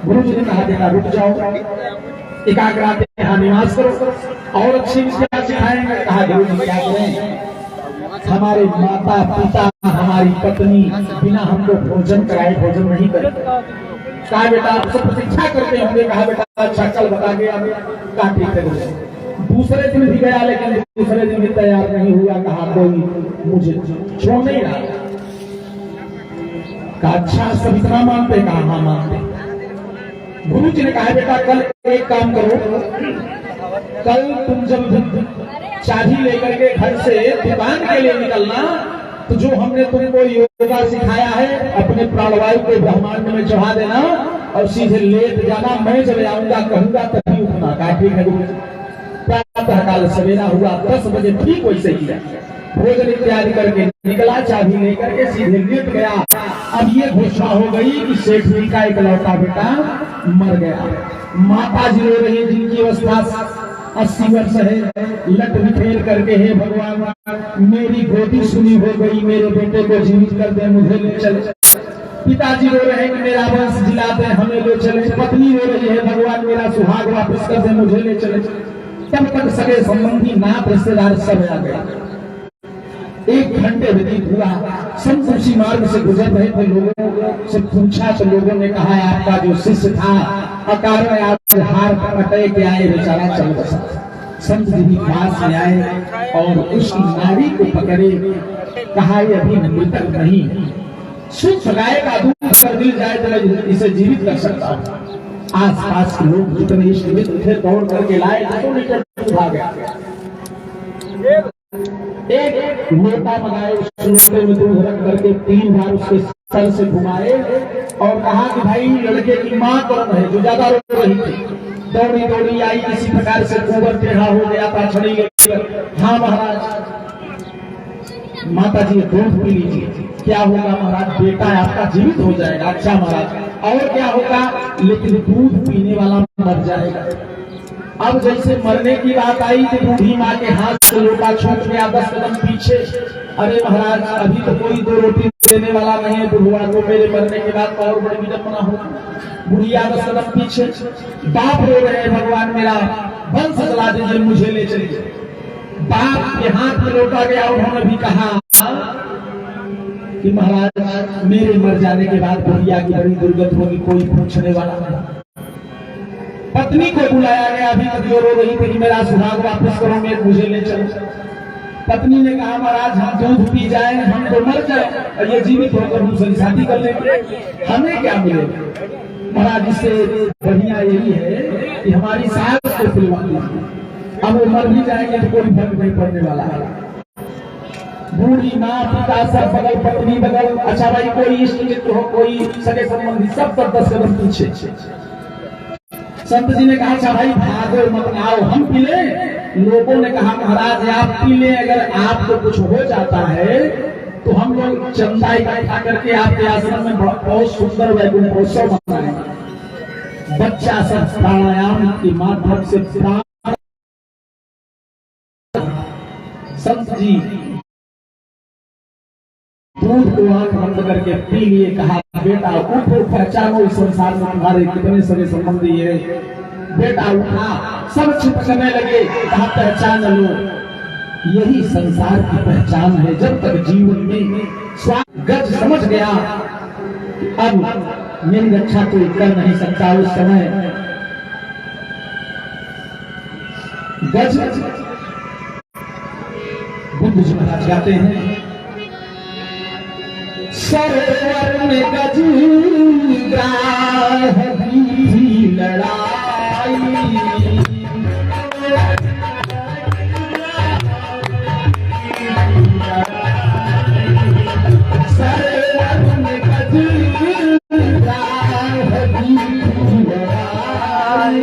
गुरु जी ने कहा बेटा रुक जाओ, एकाग्रता यहाँ निवास करो और अच्छी विद्या सिखाएंगे। कहा गुरु जी क्या करें, हमारे माता पिता हमारी पत्नी बिना हमको भोजन कराए भोजन नहीं करें। कहा बेटा सब प्रतीक्षा करते होंगे। कहा बेटा अच्छा चल बता के कहा ठीक है। दूसरे दिन भी गया, लेकिन दूसरे दिन भी तैयार नहीं हुआ। कहा कोई मुझे छोड़ नहीं रहा। कहा अच्छा सब इतना मानते? कहा हाँ मानते। गुरु जी ने कहा बेटा कल एक काम करो, कल तुम जब चाबी लेकर के घर से दुकान के लिए निकलना, तो जो हमने तुमको योगा सिखाया है अपने प्राणवायु को ब्रह्मांड में चढ़ा देना और सीधे लेट जाना। मैं जब आऊंगा कहूंगा तभी उठना। कहा ठीक है। प्रातः काल सवेरा हुआ 10 बजे ठीक वैसे किया, भोजन इत्यादि करके निकला, चाबी लेकर के सीधे लेट गया। अब ये घोषणा हो गई कि सेठ जी का एक लौता बेटा मर गया। माता जी रो रही, जिनकी अवस्था 80 वर्ष है, लट बिखेर करके हे भगवान मेरी गोदी सुनी हो गई, मेरे बेटे को जीवित कर दे, मुझे ले चले। पिताजी रो रहे हैं कि मेरा वंश जिला दे, हमें ले चले। पत्नी रो रही है भगवान मेरा सुहाग वापस कर दे, मुझे ले चले। तब तक सगे संबंधी नात रिश्तेदार सब आ गए। 1 घंटे व्यतीत हुआ। संत उसी मार्ग से गुजर रहे थे, लोगों से पूछा तो लोगों ने कहा आपका जो शिष्य था अकारण आज हार कटे के आए, बेचारा चल बसा। संत जी पास में आए और उसकी नाड़ी को पकड़े। कहा ये अभी मृतक नहीं, शुद्ध गाय का दूध कर दिल जाए तो मैं इसे जीवित कर सकता हूँ। आस पास के लोग जितने इष्टमित थे दौड़ करके लाए, 2 लीटर दूध आ गया। एक लोटा मंगाए, उस लोटे में दूध रख करके 3 बार उसके सर से घुमाए और कहा कि भाई लड़के की माँ कौन है जो ज्यादा रो रही थी। दौड़ी दौड़ी आई, किसी प्रकार से गोबर टेढ़ा हो गया था, छड़ी गई। हाँ महाराज, माता जी दूध पी लीजिए। क्या होगा महाराज, बेटा आपका जीवित हो जाएगा। अच्छा महाराज, और क्या होगा, लेकिन दूध पीने वाला मर जाएगा। अब जैसे मरने की बात आई तो बूढ़ी माँ के हाथ से लोटा छूट गया 10 कदम पीछे। अरे महाराज अभी तो कोई 2 रोटी देने वाला नहीं है, बुढ़वा को मेरे मरने के बाद और बड़ी विडम्बना होगी। बुढ़िया 10 कदम पीछे, बाप रो रहे हैं, भगवान मेरा वंश चला दीजिए, मुझे ले चलिए। बाप के हाथ में लौटा गया, उन्होंने भी कहा कि महाराज मेरे मर जाने के बाद बुढ़िया की बड़ी दुर्गत होगी, कोई पूछने वाला नहीं। पत्नी को बुलाया गया, अभी तक जो रो रही थी कि मेरा सुहाग वापस करोगे, मुझे ले चलो। पत्नी ने कहा महाराज हम दूध पी जाए, हम तो मर जाए और ये जीवित होकर दूसरी शादी कर लेंगे, हमें क्या मिलेगा। महाराज इससे बढ़िया यही है कि हमारी सास को पिलवा लीजिए, अब वो मर भी जाएंगे तो कोई फर्क नहीं पड़ने वाला है। बूढ़ी माँ पिता सब बगल, पत्नी बगल, अच्छा भाई कोई इष्ट मित्र हो, कोई सगे संबंधी, सब 10 कदम पीछे। संत जी ने कहा अच्छा भाई भागो मत, आओ हम पी ले। लोगों ने कहा महाराज आप पी ले, अगर आपको कुछ हो जाता है तो हम लोग चंदा इकट्ठा करके आपके आश्रम में बहुत सुंदर वैकुंठ महोत्सव मनाएंगे। बच्चा सब प्राणायाम के माध्यम से संत जी दूध को आंख बंद करके पी लिए। कहा बेटा उठो, पहचानो इस संसार में तुम्हारे कितने सगे संबंधी है। बेटा उठा, सब चुप करने लगे। कहा पहचान लो, यही संसार की पहचान है। जब तक जीवन में गज समझ गया अब मेरी रक्षा कोई कर नहीं सकता। उस समय गज बुद्ध जी महाराज गाते हैं, सरोवर में गज ग्राह की लड़ाई, सरोवर में गज ग्राह की लड़ाई,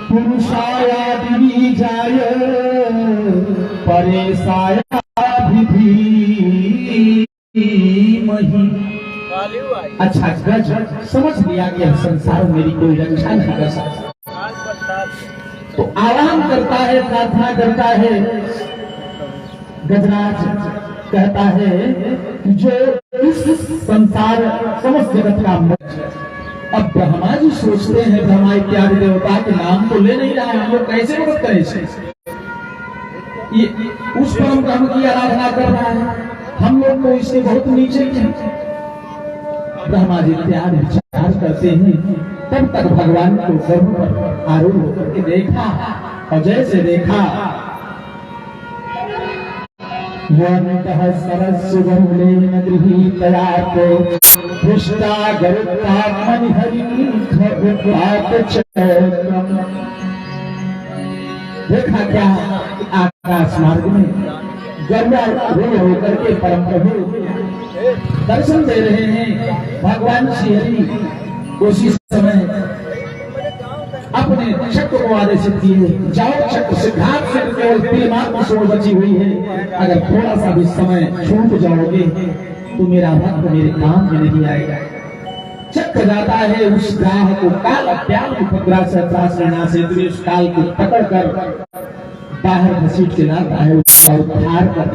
पुरुषायादिजाय परेशाया मही। अच्छा गज समझ लिया कि संसार मेरी कोई रक्षा नहीं कर सकता, तो आराम करता है, प्रार्थना करता है। गजराज कहता है कि जो इस संसार समस्त जगत का मोक्ष है। अब ब्रह्मा जी सोचते हैं, ब्रह्मा इत्यादि देवता के नाम तो ले नहीं रहा है, हम लोग कैसे मदद करें। ये उस परम ब्रह्म की आराधना कर रहा है, हम लोग तो इससे बहुत नीचे हैं। ब्रह्मा जी त्याग विचार करते हैं, तब तक भगवान को गर्भ पर आरूढ़ होकर के देखा और जैसे देखा यन्तः सरस्वतीं गृहीतयाते पुष्टा गरुत्ता मणिहरिं खगुप्तात चक्रम। देखा क्या आकाश मार्ग में गरुड़ा रूढ़ होकर के परम प्रभु दर्शन दे रहे हैं। भगवान श्री हरि उसी समय अपने चक्र को आदेशित किए, जाओ चक्र से घाट से केवल तिलमात्र सोच बची हुई है, अगर थोड़ा सा भी समय छूट जाओगे तो मेरा भक्त मेरे काम में नहीं आएगा। चक्र जाता है उस ग्राह को काल अज्ञान उपद्रव से त्रासना से उस काल को पकड़ कर बाहर घसीट के लाता है, उसका उद्धार कर।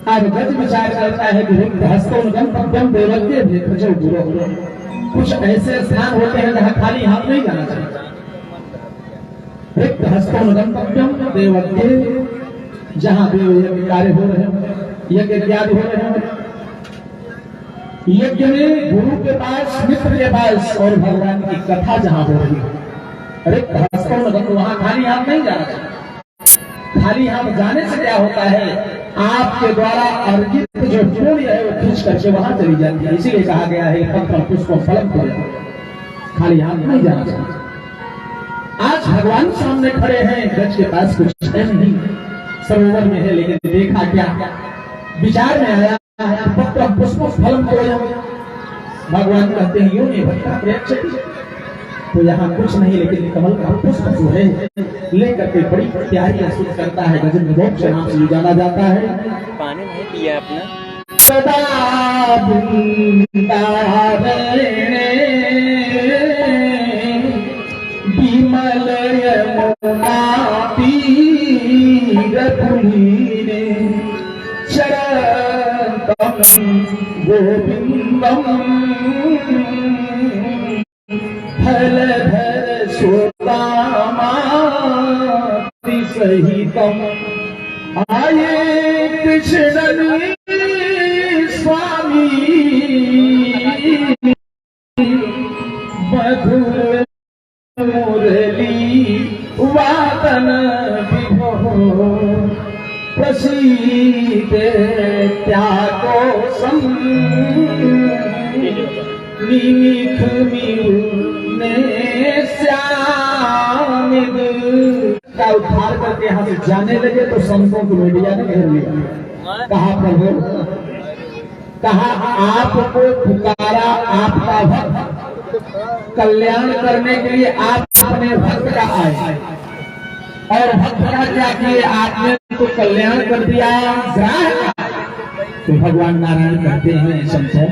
अब गज विचार करता है कि हस्तों गंतव्यम देवज्ञ भेखजो गुरो। कुछ ऐसे स्थान होते हैं जहाँ खाली हाथ नहीं जाना चाहिए। रिक्त हस्तों गंतव्यम देवज्ञ, जहाँ देव यज्ञ कार्य हो रहे हैं, यज्ञ इत्यादि हो रहे हैं, यज्ञ में गुरु के पास, मित्र के पास और भगवान की कथा जहाँ हो रही है। रिक्त हस्तों गंतव्यम, वहाँ खाली हाथ नहीं जाना चाहिए। खाली हाथ जाने से क्या होता है, आपके द्वारा अर्जित जो पुण्य है वो खींच करके वहां चली जाती है। इसीलिए कहा गया है पत्र पुष्प फलम को खाली हाथ नहीं जाना चाहिए। आज भगवान सामने खड़े हैं, गज के पास कुछ है नहीं, सरोवर में है, लेकिन देखा क्या विचार में आया पत्र पुष्प फलम को। भगवान कहते हैं यूं नहीं भक्ता प्रेक्षक, तो यहाँ कुछ नहीं, लेकिन कमल का पुष्प जो है लेकर के बड़ी प्यारी महसूस करता है। गजन मोक्ष नाम से जाना जाता है। पानी नहीं पिया अपना सदा विमल यमुना तीर पुनीरे शरणं गोविंदम फलधर सुदामाति सहितम। आये कृष्ण स्वामी मधुर मुरली वादन विभो प्रसीद त्यागो सम निमिख मिलने श्यामिद का उद्धार करके यहाँ से जाने लगे तो संतों को मीडिया ने घेर लिया। कहा प्रभु, कहा आपको पुकारा आपका भक्त, कल्याण करने के लिए आप अपने भक्त का आए और भक्त का क्या किए, आपने तो कल्याण कर दिया ग्राह। तो भगवान नारायण कहते हैं संतों,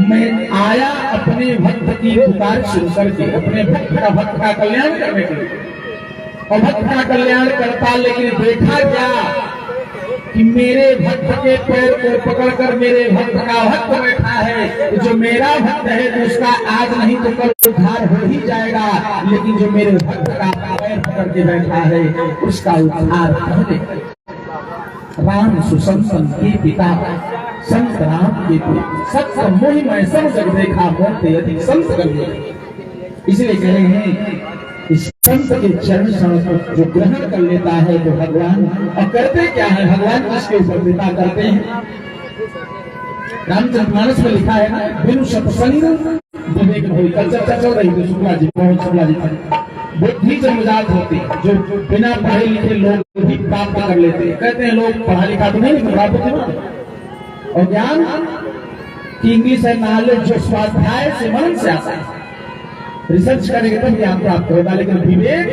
मैं आया अपने भक्त की पुकार सुन करके, अपने भक्त का कल्याण करने के लिए, और भक्त का कल्याण करता, लेकिन देखा क्या कि मेरे भक्त के पैर को पकड़कर मेरे भक्त का भक्त बैठा है। जो मेरा भक्त है तो उसका आज नहीं तो कल उद्धार हो ही जाएगा, लेकिन जो मेरे भक्त का पैर पकड़ के बैठा है उसका उद्धार पहले। राम सुसंतन के पिता संत राम के पिता, सत्य मोहि मैं सब जग देखा मोते अधिक संत कर। इसलिए कह रहे हैं इस संत के चरण को जो ग्रहण कर लेता है तो भगवान, और करते क्या है भगवान, उसके ऊपर कृपा करते हैं। रामचरितमानस में लिखा है ना, बिनु सत्संग विवेक नहीं। कल चर्चा चल रही थी शुक्ला जी बुद्धि जन्मजात होती, जो बिना पढ़े लिखे लोग भी प्राप्त कर लेते हैं। कहते हैं लोग पढ़ा लिखा तो नहीं प्राप्त होते, और ज्ञान की इंग्लिश है नॉलेज, जो स्वाध्याय से मनन से आता है। रिसर्च करेंगे तब ज्ञान प्राप्त होगा, लेकिन विवेक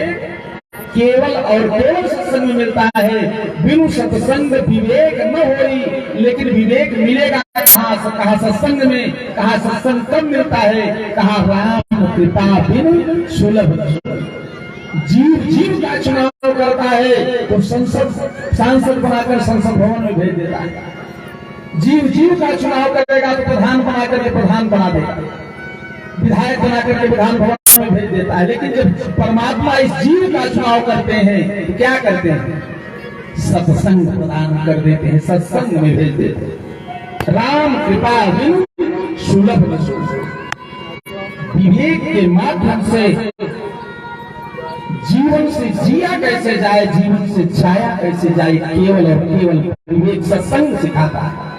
केवल और केवल सत्संग में मिलता है। बिनु सत्संग विवेक न होई, लेकिन विवेक मिलेगा कहाँ सत्संग में, कहाँ सत्संग कब मिलता है, कहाँ राम कृपा बिनु सुलभ। जीव जीव का चुनाव करता है तो सांसद बनाकर संसद भवन में भेज देता है। जीव जीव का चुनाव करेगा तो प्रधान बना करके प्रधान बना देगा, विधायक बना करके विधान भवन में भेज देता है। लेकिन जब परमात्मा इस जीव का चुनाव करते हैं तो क्या करते हैं, सत्संग प्रदान कर देते हैं, सत्संग में भेज देते हैं। राम कृपा बिनु सुलभ। विवेक के माध्यम से जीवन से जिया कैसे जाए, जीवन से जाया कैसे जाए, केवल और केवल विवेक सत्संग सिखाता है।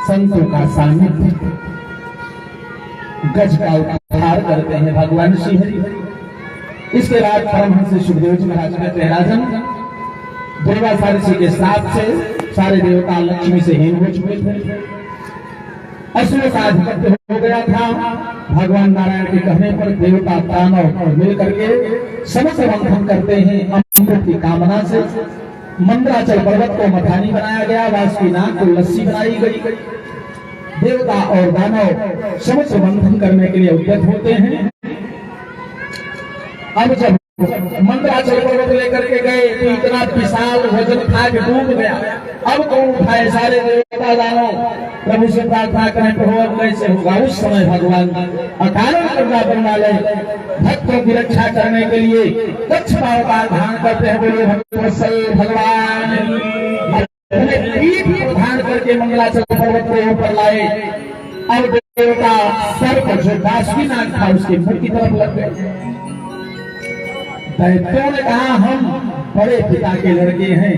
संतों का सानिध्य गज का उद्धार करते हैं भगवान श्री हरि। इसके बाद परमहंस सुखदेव जी महाराज कहते हैं, राजन दुर्गा सारसी के श्राप से सारे देवता लक्ष्मी से हीन हो चुके थे, असुरों का आधिपत्य हो गया था। भगवान नारायण के कहने पर देवता दानव मिल करके समस्त मंथन करते हैं अमृत की कामना से। मंदराचल पर्वत को मथानी बनाया गया, वासुकीनाथ को लस्सी बनाई गई। देवता और दानव समस्त मंथन करने के लिए उद्यत होते हैं। अब जब मंदराचल पर्वत लेकर के गए तो इतना विशाल वजन था कि डूब गया। अब कौन उठाए? सारे देवता दानव प्रभु से प्रार्थना करें, प्रभु अब कैसे होगा? उस समय भगवान अकारण करना बनवा ले, भक्तों की रक्षा करने के लिए कच्छ का अवतार धारण करते हैं। बोले भगवत्सल भगवान पीठ प्रधान करके मंगलाचल पर्वत के ऊपर लाए। अब देवता सर पर जो वासुकीनाथ था उसके मुख की तरफ लग गए। दैत्यों ने कहा, हम बड़े पिता के लड़के हैं,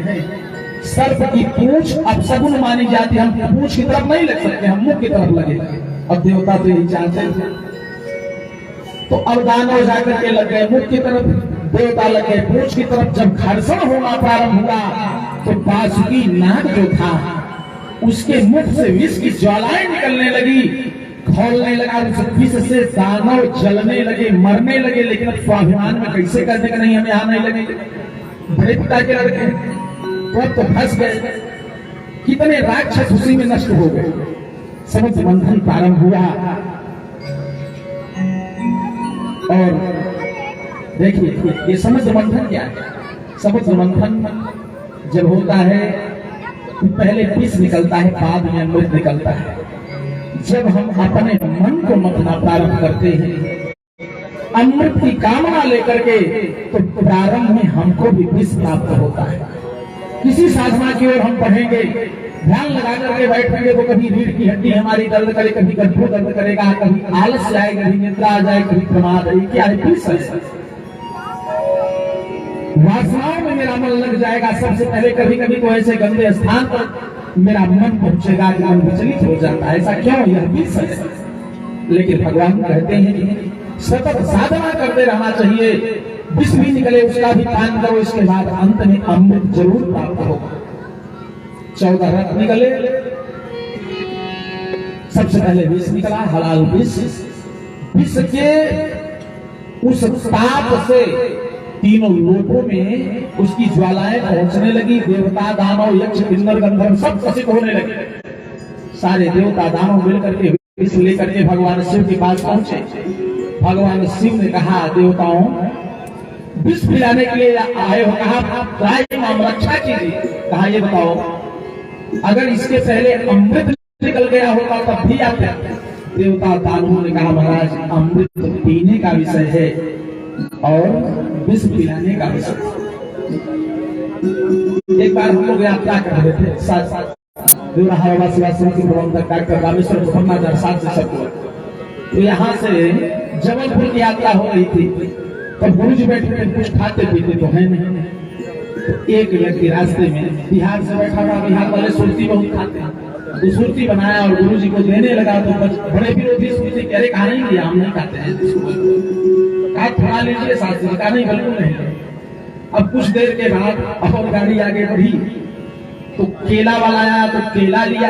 सर्प की पूंछ अपशगुन मानी जाती, हम पूंछ की तरफ नहीं लग सकते, हम मुख की तरफ लगे। अब देवता तो यही चाहते थे, तो अब दानव जाकर के लग गए मुख की तरफ, देवता लग गए पूंछ की तरफ। जब घर्षण होना प्रारंभ हुआ तो वासुकीनाथ जो था उसके मुख से विष की ज्वालाएं निकलने लगी, खोलने लगा। विष से दानव जलने लगे, मरने लगे। लेकिन अब स्वाभिमान में कैसे करने का नहीं, हम यहाँ नहीं लगेंगे, बड़े पिता के लड़के तो फंस गए। कितने राक्षस उसी में नष्ट हो गए। समस्त मंथन प्रारंभ हुआ और देखिए ये समस्त मंथन क्या है? समस्त मंथन जब होता है तो पहले विष निकलता है, बाद में अमृत निकलता है। जब हम अपने मन को मथना प्रारंभ करते हैं अमृत की कामना लेकर के, तो प्रारंभ में हमको भी विष प्राप्त होता है। किसी साधना की ओर हम बढ़ेंगे, ध्यान लगा करके बैठेंगे तो कभी रीढ़ की हड्डी हमारी दर्द करे, कभी गड्ढू दर्द करेगा, कभी आलस आए, कभी निद्रा आ जाए, कभी प्रमाद आए। क्या है? विष है। वासनाओं में मेरा मन लग जाएगा। सबसे पहले कभी कभी तो ऐसे गंदे स्थान पर मेरा मन पहुंचेगा कि मन विचलित हो जाता है। ऐसा क्यों? यह विष है। लेकिन भगवान कहते हैं कि सतत साधना करते रहना चाहिए। विष भी निकले उसका भी पान करो, इसके बाद अंत में अमृत जरूर प्राप्त होगा। 14 रथ निकले, सबसे पहले विष निकला, हलाल विष। विष के उस ताप से तीनों लोकों में उसकी ज्वालाएं पहुंचने लगी। देवता दानव यक्ष किन्नर गंधर्व सब कसित होने लगे। सारे देवता दानव मिलकर के विष लेकर के भगवान शिव के पास पहुंचे। भगवान शिव ने कहा, देवताओं विष पिलाने के लिए आए हो, कहा रक्षा कीजिए। कहा, ये बताओ अगर इसके पहले अमृत निकल गया होता तब भी आप देवता दानवों ने कहा, महाराज अमृत पीने का विषय है और विष पिलाने का विषय। एक बार हम लोग यात्रा कर रहे थे साथ साथ प्रबंधक डॉक्टर रामेश्वर से सब लोग, तो यहाँ से जबलपुर की यात्रा हो रही थी। तब गुरु जी बैठे थे, कुछ खाते पीते तो है नहीं। तो एक व्यक्ति रास्ते में बिहार से बैठा था। बिहार वाले सुरती बहुत खाते हैं, तो सुरती बनाया और गुरु जी को देने लगा। तो बड़े विरोधी सुरती कह रहे, कहा नहीं लिया, हम नहीं खाते हैं, कहा थोड़ा लीजिए साथ से, कहा नहीं बिल्कुल नहीं। अब कुछ देर के बाद और गाड़ी आगे बढ़ी तो केला वाला आया, तो केला लिया।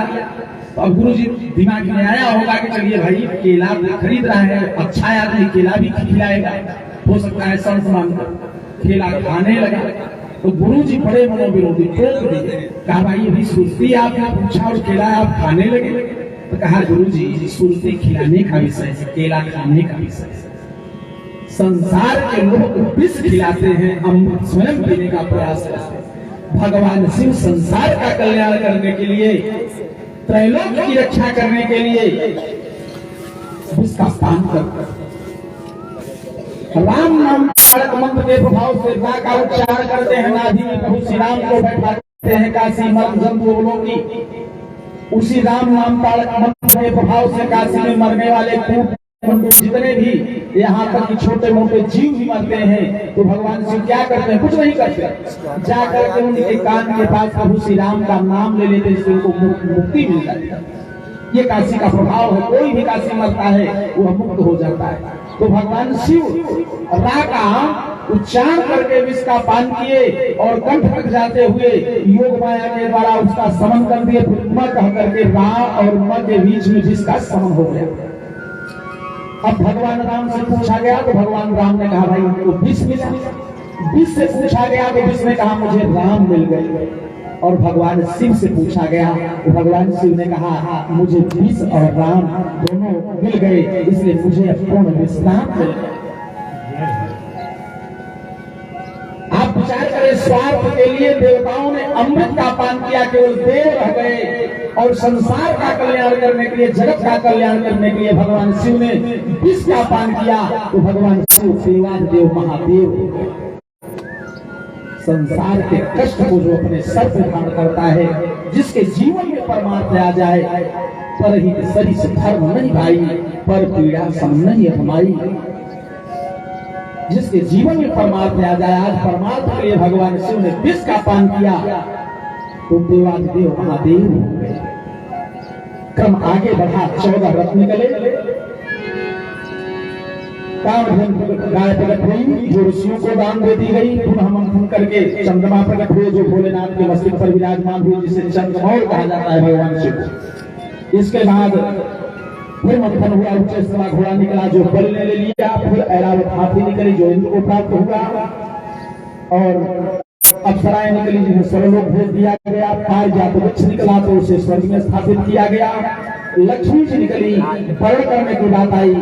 तो अब गुरु जी दिमाग में आया होगा कि चलिए भाई केला खरीद रहा है, अच्छा आदमी केला भी खिलाएगा, हो सकता है संत मानकर केला खाने लगा। तो गुरु जी बड़े मनोविरोधी टोक दिए, कहा भाई अभी सुरती आपने पूछा और केला आप खाने लगे। तो कहा गुरु जी सुरती खिलाने का विषय है, केला खाने का विषय है। संसार के लोग विष खिलाते हैं, अमृत स्वयं पीने का प्रयास करते हैं। भगवान शिव संसार का कल्याण करने के लिए, त्रैलोक की रक्षा करने के लिए विष का पान करते। राम नाम तारक मंत्र के प्रभाव से रा का उच्चारण करते हैं। नाभि में प्रभु श्री राम को बैठाते हैं काशी मर्म जंतुओं की। उसी राम नाम तारक मंत्र के प्रभाव से काशी में मरने वाले कूट जितने भी यहाँ तक कि छोटे मोटे जीव भी मरते हैं तो भगवान शिव क्या करते हैं? कुछ नहीं करते, जा करके उनके कान के पास प्रभु श्री राम का नाम ले लेते, इससे उनको मुक्ति मिल जाती है। ये काशी का प्रभाव है, कोई भी काशी मरता है वो मुक्त हो जाता है। तो भगवान शिव रा का उच्चारण करके विष का पान किए और कंठ तक जाते हुए योग माया के द्वारा उसका समन कर दिए। म कह करके रा और म के बीच में विष का समन हो गया। अब भगवान राम से पूछा गया तो भगवान राम ने कहा भाई उनको विष मिला। विष से पूछा गया तो विष ने कहा मुझे राम मिल गए। और भगवान शिव से पूछा गया तो भगवान शिव ने कहा मुझे विष और राम दोनों मिल गए, इसलिए मुझे पूर्ण विश्राम मिल गया। आप विचार करें, स्वार्थ के लिए देवताओं ने अमृत का पान किया, केवल देव रह गए, और संसार का कल्याण करने के लिए, जगत का कल्याण करने के लिए भगवान शिव ने विष का पान किया। तो भगवान शिव देवाधिदेव महादेव संसार के कष्ट को जो अपने सर पे धारण करता है, जिसके जीवन में परमार्थ आ जाए, पर ही सरी से धर्म नहीं भाई, पर पीड़ा सम नहीं हमारी, जिसके जीवन में परमार्थ आ जाए। आज परमार्थ के लिए भगवान शिव ने विष का पान किया तो देवाधिदेव महादेव हो गए। क्रम आगे बढ़ा, 14 रथ निकले। गाय प्रकट हुई जो ऋषियों को दान दे दी गई, पुनः मंथन करके चंद्रमा प्रकट हुए जो भोलेनाथ के मस्तक पर विराजमान हुए, जिसे चंद्रमौल कहा जाता है भगवान शिव। इसके बाद फिर मंथन हुआ, उच्चैश्रवा घोड़ा निकला जो बलि ने ले लिया, फिर ऐरावत हाथी निकली जो इंद्र को प्राप्त हुआ, और अप्सराएं निकली जिन्हें स्वर्गलोक भेज दिया गया, पारिजात वृक्ष निकला तो उसे स्वर्ग में स्थापित किया गया, लक्ष्मी जी निकली, वर्ण करने की बात आई,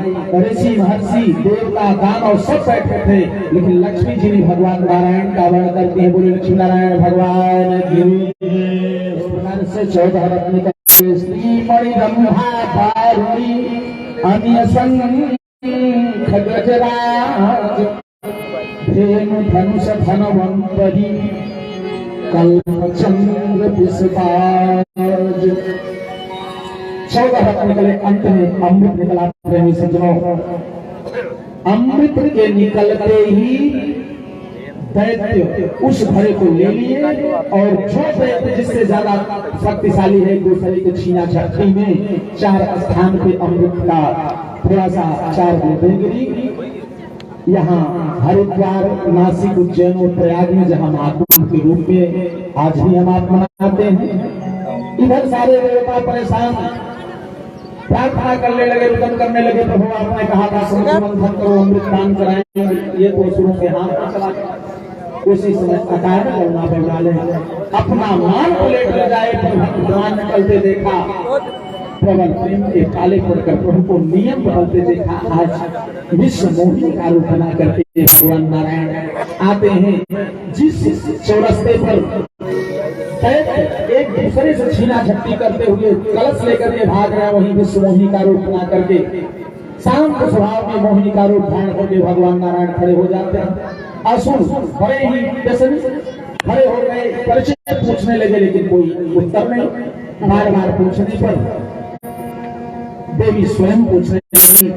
ऋषि महर्षि देवता दानव सब बैठे थे, लेकिन लक्ष्मी जी ने भगवान नारायण का वर्ण करती है। बोले लक्ष्मी नारायण भगवान से 14 रत्न निकले। श्री मणि ब्रह्मा पार्वती अन्य संग खगजराज धेनु धनुष धनवंतरी कल्प चंद्र विश्वपाज। 14 रत्न निकले। अंत में अमृत निकला। प्रेमी सज्जनों, अमृत के निकलते ही दैत्य उस घड़े को ले लिए, और जो दैत्य जिससे ज्यादा शक्तिशाली है दूसरे के छीना झपटी में 4 स्थान पे अमृत का थोड़ा सा 4 गिरी। यहाँ हरिद्वार, नासिक, उज्जैन और प्रयाग में जहाँ महाकुंभ के रूप में आज भी हम आप मनाते हैं, इधर सारे देवता परेशान प्रार्थना करने लगे, रुदन करने लगे। प्रभु आपने कहा था समुद्र मंथन करो, अमृत दान कराएंगे, ये तो असुरों के हाथ में चला गया। उसी समय अकारण करुणा बरसाले, अपना मान को लेकर जाए पर भगवान निकलते देखा, प्रबल प्रेम के काले पड़कर प्रभु को नियम बदलते देखा। आज विश्व मोहिनी का रूप बना करके भगवान नारायण आते हैं। जिस चौरस्ते पर एक दूसरे से छीना झपटी करते हुए कलश लेकर के भाग रहे, वहीं विश्व मोहिनी का रूप बना करके शांत स्वभाव में मोहिनी का रूप धारण करके भगवान नारायण खड़े हो जाते हैं। असुर बड़े ही खड़े हो गए, परिचय पूछने लगे, लेकिन कोई उत्तर नहीं। बार बार पूछने पर देवी स्वयं पूछने लगी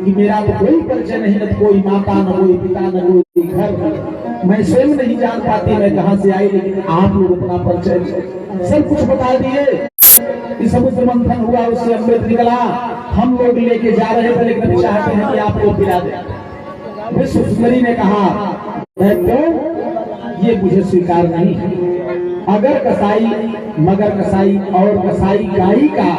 कि मेरा तो कोई परिचय नहीं, न कोई माता, न कोई पिता, न कोई घर, मैं स्वयं नहीं जान पाती मैं कहां से आई, लेकिन आप लोग अपना परिचय सब कुछ बता दिए। समुद्र मंथन हुआ, उससे अमृत निकला, हम लोग लेके जा रहे थे, लेकिन चाहते हैं कि आप लोग पिला दें। विश्व सुंदरी ने कहा तो ये मुझे स्वीकार नहीं है। अगर कसाई मगर कसाई और कसाई गाई का,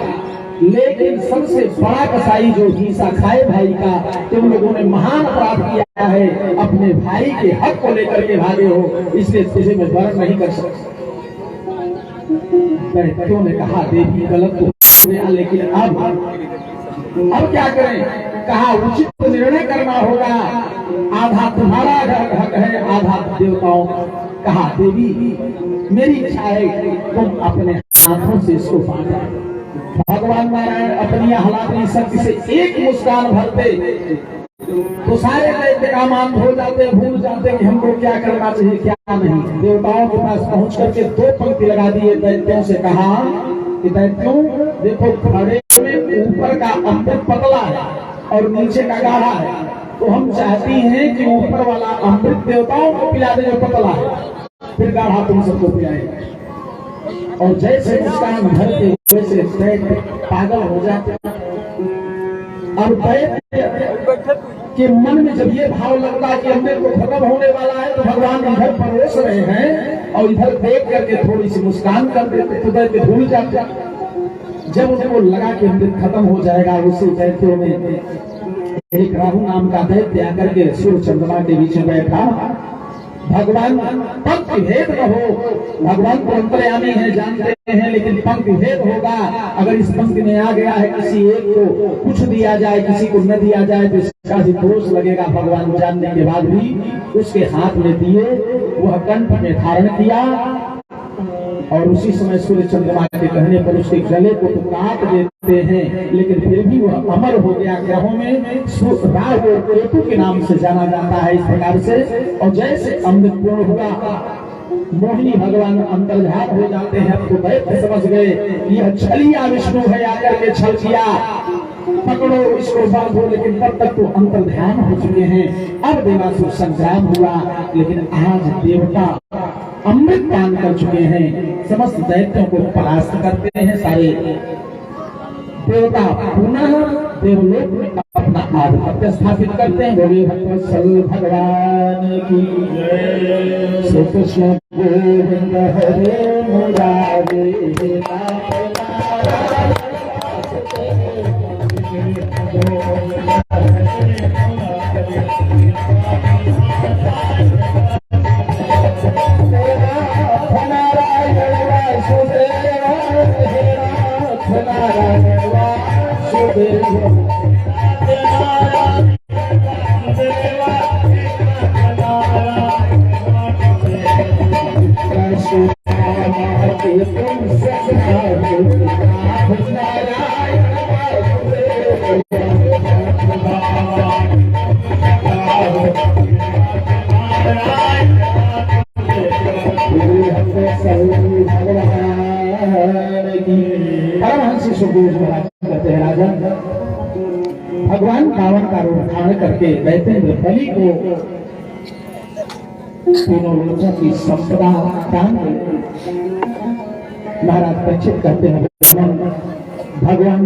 लेकिन सबसे बड़ा कसाई जो हिंसा खाए भाई का, तुम लोगों ने महान अपराध किया है, अपने भाई के हक को लेकर के भागे हो, इसलिए तुझे मैं वर्ण नहीं कर सकता। दैत्यों ने कहा देवी गलत तो, लेकिन अब क्या करें? कहा उचित निर्णय करना होगा, आधा तुम्हारा हक है, आधा देवताओं। कहा देवी मेरी इच्छा है कि तुम अपने हाथों से इसको बांटो। भगवान नारायण अपनी हलाती शक्ति से एक मुस्कान भरते तो सारे दैत्य का मान हो जाते, भूल जाते कि हमको क्या करना चाहिए क्या नहीं। देवताओं के पास पहुंच करके 2 पंक्ति लगा दिए, दैत्यों से कहा कि दैत्यों देखो, खड़े में ऊपर का अमृत पतला है और नीचे का गाढ़ा है, तो हम चाहती हैं कि ऊपर वाला अमृत देवताओं को पिला दे जो पतला है, फिर गाढ़ा तुम सबको पिलाएगा। और जैसे मुस्कान भरते वैसे दैत्य पागल हो जाते। और दैत्य के मन में जब ये भाव लगता है कि अमृत को खत्म होने वाला है, तो भगवान इधर परोस रहे हैं और इधर देख करके थोड़ी सी मुस्कान कर देते, तो दैत्य भूल जाते। जब उनको लगा कि अमृत खत्म हो जाएगा, उसी दैत्यों में एक राहु नाम का दैत्य आकर के सूर्य चंद्रमा के बीच में बैठा। भगवान पंक्ति भेद न हो, भगवान तो अंतर्यामी है, जानते हैं, लेकिन पंक्ति भेद होगा। अगर इस पंक्ति में आ गया है किसी एक को कुछ दिया जाए, किसी को न दिया जाए, तो इसका भी दोष लगेगा। भगवान जानने के बाद भी उसके हाथ में दिए, वह कंठ में धारण किया और उसी समय सूर्य चंद्रमा के कहने पर उसके गले को तो काट देते हैं, लेकिन फिर भी वह अमर हो गया। ग्रहों में राहु और केतु के नाम से जाना जाता है इस प्रकार से। और जैसे अमृत पूर्ण हुआ, मोहिनी भगवान अंतर्धान हो जाते हैं। अब तो दैत्य समझ गए यह छलिया विष्णु है, आकर के छल किया, पकड़ो इसको बांधो, लेकिन तब तक तो अंतर्ध्यान हो चुके हैं। अब देवासुर संग्राम हुआ, लेकिन आज देवता अमृत पान कर चुके हैं, समस्त दैत्यों को परास्त करते हैं। सारे देवता पुनः देवलोक में अपना आधिपत्य स्थापित करते हैं। बोले भगवत्सल भगवान की जय। श्री कृष्ण गोविंद हरे मुरारे भगवान रावण का रूप धारण करके दैत्येंद्र बलि को तीनों लोगों की संपदा दान करते। महाराज परीक्षित करते हैं भगवान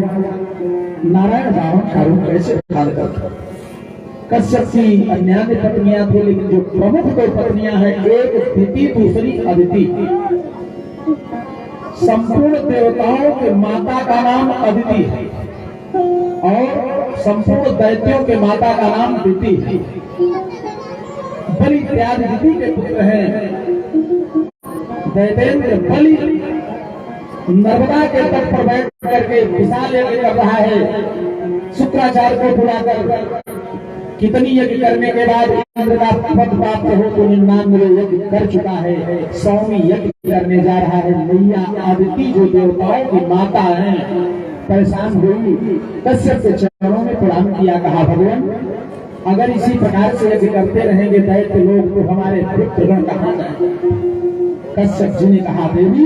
नारायण रावण का रूप कैसे धारण करते। कश्यप की अन्य पत्नियां थी, लेकिन जो प्रमुख दो पत्नियां हैं, एक दिति दूसरी अदिति। संपूर्ण देवताओं के माता का नाम अदिति है और संपूर्ण दैत्यों के माता का नाम दिति है। बलि इत्यादि दिति के पुत्र हैं। दैत्येंद्र बलि नर्मदा के तट पर बैठ करके विशाल यज्ञ कर रहा है। शुक्राचार्य को बुलाकर कितनी यज्ञ करने के बाद इंद्र का पद प्राप्त हो तो 99 यज्ञ कर चुका है, 100वीं यज्ञ करने जा रहा है। मैया आदिति जो देवताओं की माता है परेशान हुई, कश्यप के चरणों में प्रणाम किया, कहा भगवान अगर इसी प्रकार से यज्ञ करते रहेंगे दैत्य लोग तो हमारे पुत्रगण कहाँ जाएंगे। कश्यप जी ने कहा देवी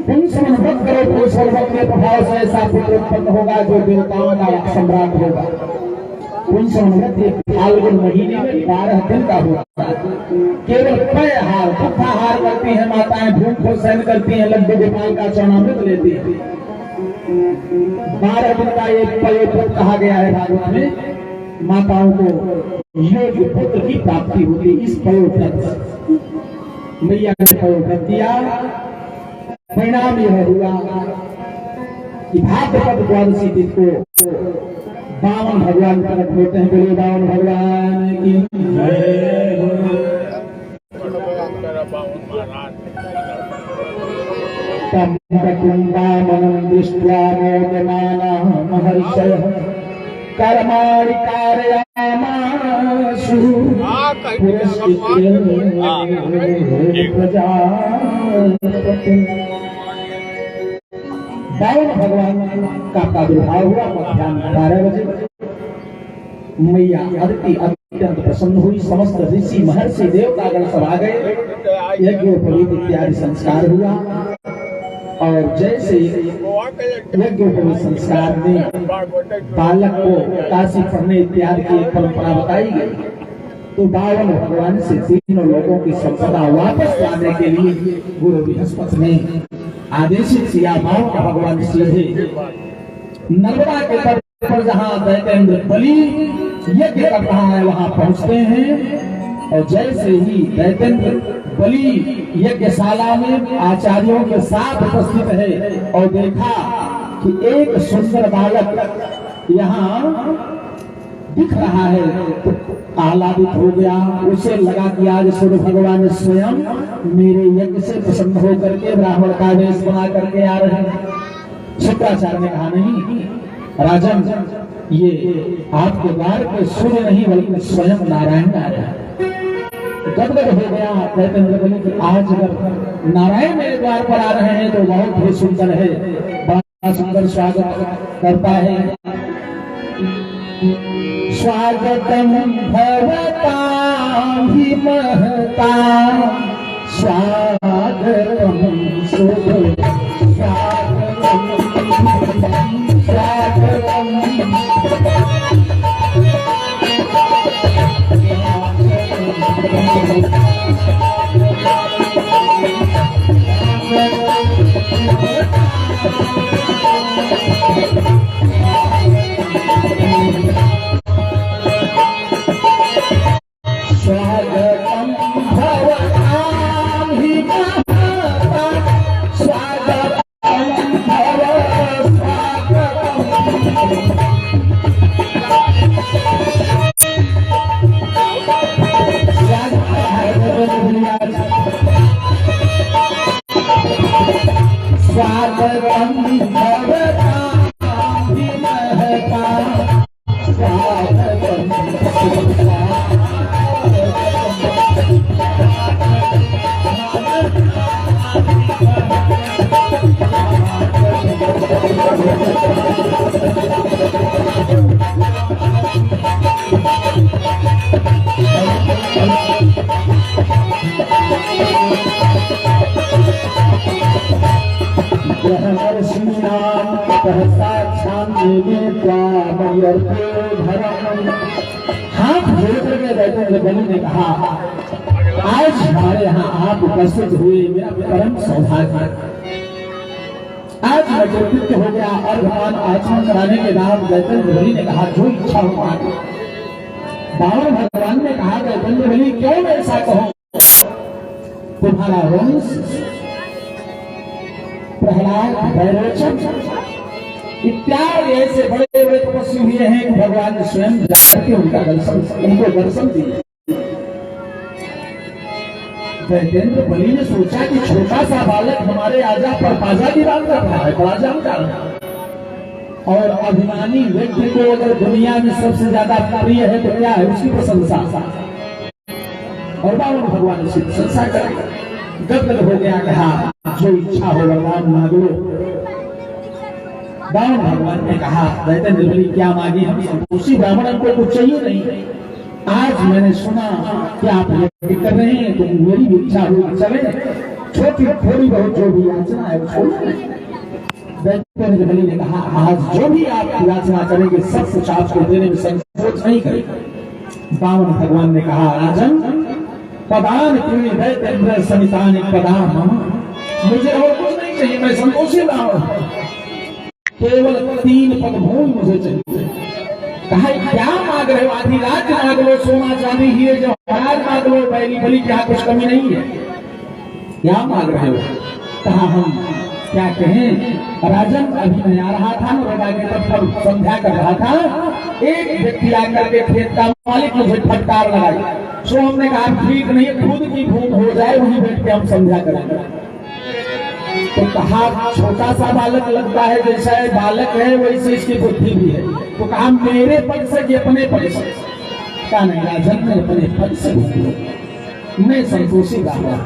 तुम समन्वत करो, पुरुषोत्तम के प्रभाव से ऐसा पुत्र उत्पन्न होगा जो देवताओं का सम्राट होगा। फाल्गुन महीने में 12 दिन का होता है। केवल पयहार दुग्धाहार करती हैं माताएं, भूख को सहन करती हैं, लड्डू गोपाल का चरणामृत लेती हैं। 12 दिन का एक पयोव्रत कहा गया है भागवत में। माताओं को योग्य पुत्र की प्राप्ति होती इस पयोव्रत से। मैया ने पयोव्रत किया, परिणाम यह हुआ कि भाद्रपद द्वादशी तिथि को बावन भगवान प्रकट होते हैं। बोले बावन भगवान की जय। तम दृष्ट्वा मोदमानः महर्षयः कर्माणि कारयामासु पुरस्कृत्य प्रजापतिम्। 52 भगवान का प्रादुर्भाव हुआ। मध्याह्न 12 बजे मैया अदिति अत्यंत प्रसन्न हुई। समस्त ऋषि महर्षि देवतागण सब आ गए। यज्ञोपवीत इत्यादि संस्कार हुआ और जैसे यज्ञ को संस्कार में बालक को काशी पढ़ने इत्यादि की परंपरा बताई गई, तो बावन भगवान से तीनों लोगों की संपदा वापस लाने के लिए गुरु बृहस्पति ने आदेशित किया। बावन भगवान सीधे नर्मदा के तट पर जहाँ दैतेंद्र बलि यज्ञ कर रहा है वहां पहुंचते हैं। और जैसे ही दैतेंद्र बलि यज्ञशाला में आचार्यों के साथ उपस्थित है और देखा कि एक सुंदर बालक यहाँ दिख रहा है, तो आह्लादित हो गया। उसे लगा कि आज सूर्य भगवान स्वयं मेरे यज्ञ से प्रसन्न होकर के ब्राह्मण का वेश बना करके आ रहे हैं। शुक्राचार्य ने कहा, नहीं राजन, ये आपके द्वार पे सूर्य नहीं बल्कि स्वयं नारायण आ रहा है। गदगद हो गया दैतेंद्र बलि कि आज अगर नारायण मेरे द्वार पर आ रहे हैं तो बहुत ही सुंदर है, बड़ा सुंदर स्वागत करता है। स्वागतम भवतां हि महता स्वागतम शुभ स्वागतम स्वागतम। स्वागतम भवतां हि महता स्वागतम भव स्वागतम भवतां हि महता स्वागतम हाथ जोड़ के दैतेंद्र बलि ने कहा, आज हमारे यहाँ आप उपस्थित हुए मेरा परम सौभाग्य है। आज मैं कृतज्ञ हो गया। अर्घपान आचमन कराने के बाद दैतेंद्र बलि ने कहा, जो इच्छा हो मांगे। बावन भगवान ने कहा, दैतेंद्र बलि क्यों मैं ऐसा कहूं, तुम्हारा वंश प्रहलाद भैरोचन इत्यादि ऐसे बड़े बड़े तपस्वी हुए हैं कि भगवान ने स्वयं जाकर उनको दर्शन दिए। दैतेंद्र बलि ने सोचा कि छोटा सा बालक हमारे आजा पर पाजा की बात कर रहा है, बड़ा जान कर रहा है। और अभिमानी व्यक्ति को अगर दुनिया में सबसे ज्यादा प्रिय है तो क्या है, उसकी प्रशंसा। और बावन भगवान उसकी प्रशंसा करेगा। गदगद हो गया, कहा जो इच्छा हो भगवान मांग लो। बावन भगवान ने कहा, दैतेंद्र बलि क्या मांगी, हम संतोषी ब्राह्मण को कुछ चाहिए नहीं। आज मैंने सुना कि आप यज्ञ कर रहे हैं, तो मेरी इच्छा हुई चले, छोटी थोड़ी बहुत जो भी याचना है उसको। दैतेंद्र बलि ने कहा, आज जो भी आप याचना करेंगे सब कुछ आपको देने में संकोच नहीं करेंगे। बावन भगवान ने कहा, राजन पदान क्यों दैतेंद्र समितान पदान, मुझे और कुछ नहीं चाहिए, मैं संतोषी ब्राह्मण हूं, केवल 3 पद भूमि मुझे चाहिए। कहा, क्या मांग रहे हो, आधी राज्य मांग लो, सोना चांदी हीरे जवाहरात मांग लो, बैली बलि क्या कुछ कमी नहीं है, क्या मांग रहे हो। कहा, हम क्या कहें राजन, अभी मैं आ रहा था नर्मदा के तट पर संध्या कर रहा था, एक व्यक्ति आकर के खेत का मालिक मुझे फटकार लगाई। सो हमने कहा ठीक नहीं, खुद की भूमि हो जाए वहीं बैठ के हम संध्या करेंगे। तो कहा, छोटा सा बालक लगता है, जैसा बालक है वैसे इसकी बुद्धि भी है। तो कहा, मेरे पद से कि अपने पद से। कहा, नहीं राजन, मैं अपने पद से मैं संतोषी रहा।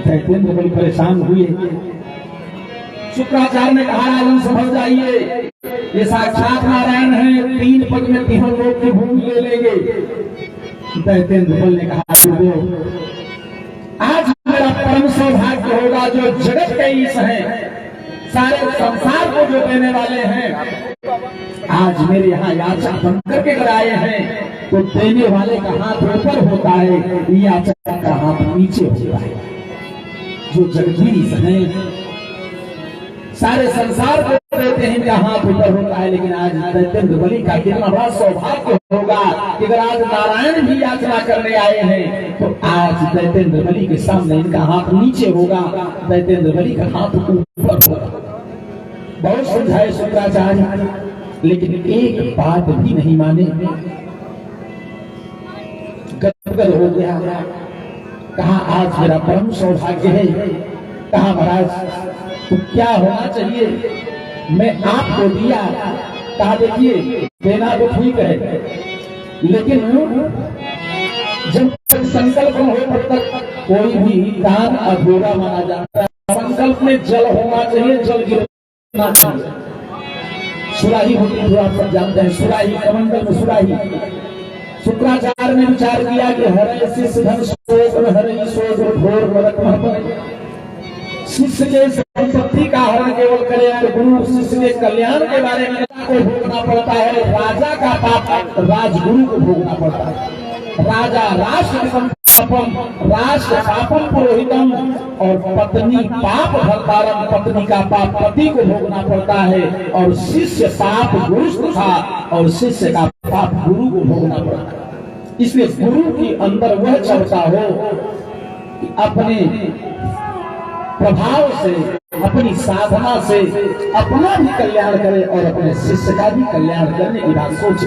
दैतेंद्र बलि परेशान हुए। शुक्राचार्य ने कहा, राजन समझ जाइए, ये साक्षात नारायण है, 3 पद में 3 लोग की भूमि ले लेंगे। दैतेंद्र बलि ने कहा, आज मेरा परम सौभाग्य होगा जो जगत के ईश है, सारे संसार को जो देने वाले हैं, आज मेरे यहाँ याचक बनकर के अगर आए हैं तो देने वाले का हाथ ऊपर होता है, याचक का हाथ नीचे होता है। जो जगदीश है सारे संसार को देते हैं, इनका हाथ ऊपर होता है। लेकिन आज दैत्येंद्र बलि का कितना बड़ा सौभाग्य होगा कि अगर आज नारायण भी याचना करने आए हैं तो आज दैत्येंद्र बलि के सामने इनका हाथ नीचे होगा, दैत्येंद्र बलि का हाथ ऊपर होगा। बहुत समझाए शुक्राचार्य, लेकिन एक बात भी नहीं माने, गदगद हो गया। कहा आज मेरा परम सौभाग्य है। कहा महाराज तो क्या होना चाहिए, मैं आपको दिया। कहा देखिए देना तो ठीक है, लेकिन जब तक संकल्प हो तब तक कोई भी दान अधूरा माना जाता है। संकल्प में जल होना चाहिए, जल गिरना चाहिए। सुराही होती है, आप सब जानते हैं, सुराही कमंडल में सुराही। शुक्राचार्य ने विचार किया कि हरे शिष्य धन शोक हरे शोक घोर नरक। शिष्य के संपत्ति का हरण केवल करे तो गुरु शिष्य के कल्याण के बारे में को भोगना पड़ता है, राजा का पाप राजगुरु को भोगना पड़ता है। राजा राष्ट्र पापम राष्ट्र पापम पुरोहितम, और पत्नी पाप भरतारम, पत्नी का पाप पति को भोगना पड़ता है। और शिष्य पाप गुरु था और शिष्य का पाप गुरु को भोगना पड़ता है। इसलिए गुरु के अंदर वह क्षमता हो कि अपने प्रभाव से, अपनी साधना से अपना भी कल्याण करे और अपने शिष्य का भी कल्याण करने की बात सोचे।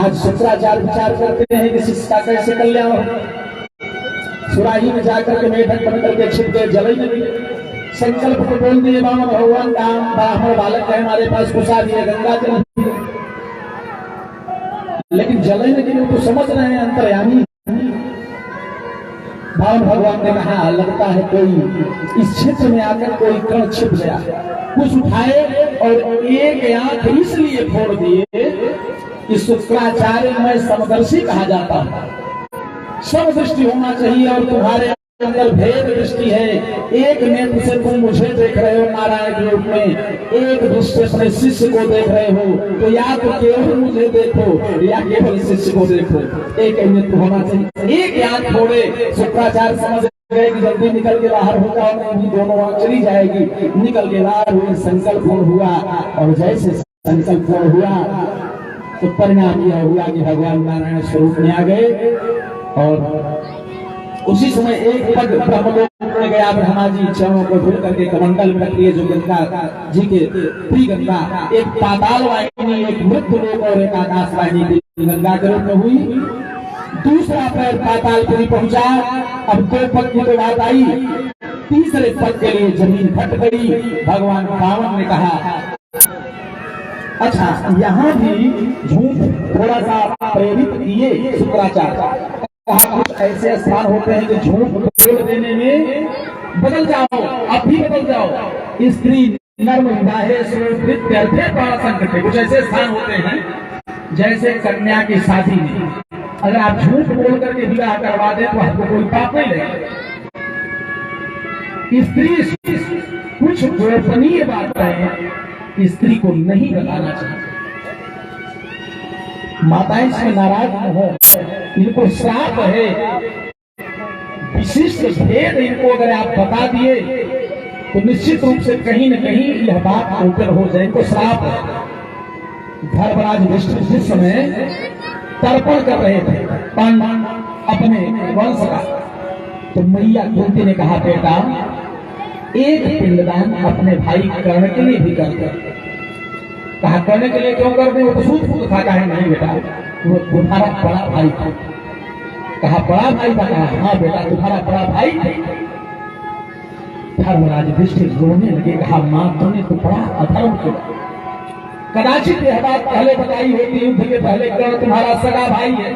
आज शुक्राचार्य विचार करते हैं कि शिष्य का कैसे कल्याण हो। सुराही में जाकर के मेढक बनकर के छिप गए, जल नहीं। संकल्प को बोल दिए बाबा भगवान काम ब्राह्मण बालक है हमारे पास, घुसा दिए गंगा जल, लेकिन जल नहीं। वो तो समझ रहे हैं अंतर्यामी। भगवान ने कहा लगता है कोई इस क्षेत्र में आकर कोई कण छिप गया, कुछ उठाए और एक आंख इसलिए फोड़ दिए कि शुक्राचार्य में समदर्शी कहा जाता है। समदृष्टि होना चाहिए और तुम्हारे अंदर भेद दृष्टि है। एक नेत्र से तुम मुझे देख रहे हो नारायण के रूप में, एक दृष्टि अपने शिष्य को देख रहे हो, तो या तो केवल मुझे देखो या केवल शिष्य को देखो। एक नेत्र होना चाहिए। एक आंख फोड़े, शुक्राचार्य समझ गए कि जल्दी निकल के बाहर हो जाओ, नहीं दोनों आंख चली जाएगी। निकल के बाहर हुए, संकल्प पूर्ण हुआ, और जैसे संकल्प पूर्ण हुआ तो परिणाम यह हुआ कि भगवान नारायण स्वरूप में आ गए। और उसी समय एक पग ब्रह्मलोक में गया। ब्रह्मा जी चरणों को धुल करके कमंडल में रख दिए, जो गंगा जी के प्रिय गंगा, एक पाताल वाहिनी, एक मृत्यु लोक और एक आकाश वाहिनी गंगा के रूप में हुई। दूसरा पैर पाताल पुरी पहुंचा। अब दो पग की तो बात आई, तीसरे पग के लिए जमीन फट गई। भगवान पावन ने कहा अच्छा यहाँ भी झूठ थोड़ा सा प्रेरित किए शुक्राचार्य। कहा कुछ ऐसे स्थान होते हैं कि झूठ बोल देने में बदल जाओ, अब भी बदल जाओ। स्त्री नर्म बड़ा संकट है। कुछ ऐसे स्थान होते हैं जैसे कन्या की शादी में अगर आप झूठ बोल करके विवाह करवा दें तो आपको कोई पाप नहीं लगेगा। स्त्री कुछ गोपनीय बात है, स्त्री को नहीं बताना चाहिए। माताएं इसमें नाराज न हो, इनको श्राप है। विशिष्ट भेद इनको अगर आप बता दिए तो निश्चित रूप से कहीं न कहीं यह बात ओपन हो जाए। इनको श्राप है। धर्मराज युधिष्ठिर जिस समय तर्पण कर रहे थे अपने वंश का, तो मैया कुंती ने कहा बेटा एक पिंडदान अपने भाई कर्ण के लिए भी करते। कहा करने के लिए क्यों करते हो? तो सूत था। कहा नहीं बेटा वो तुम्हारा बड़ा भाई था। कहा बड़ा भाई था? कहा हाँ बेटा तुम्हारा बड़ा भाई था। धर्मराज युधिष्ठिर रोने लगे। कहा मां तुमने तो बड़ा अधर्म किया। कदाचित यह बात पहले बताई होती, युद्ध के पहले कर्ण तुम्हारा सगा भाई है,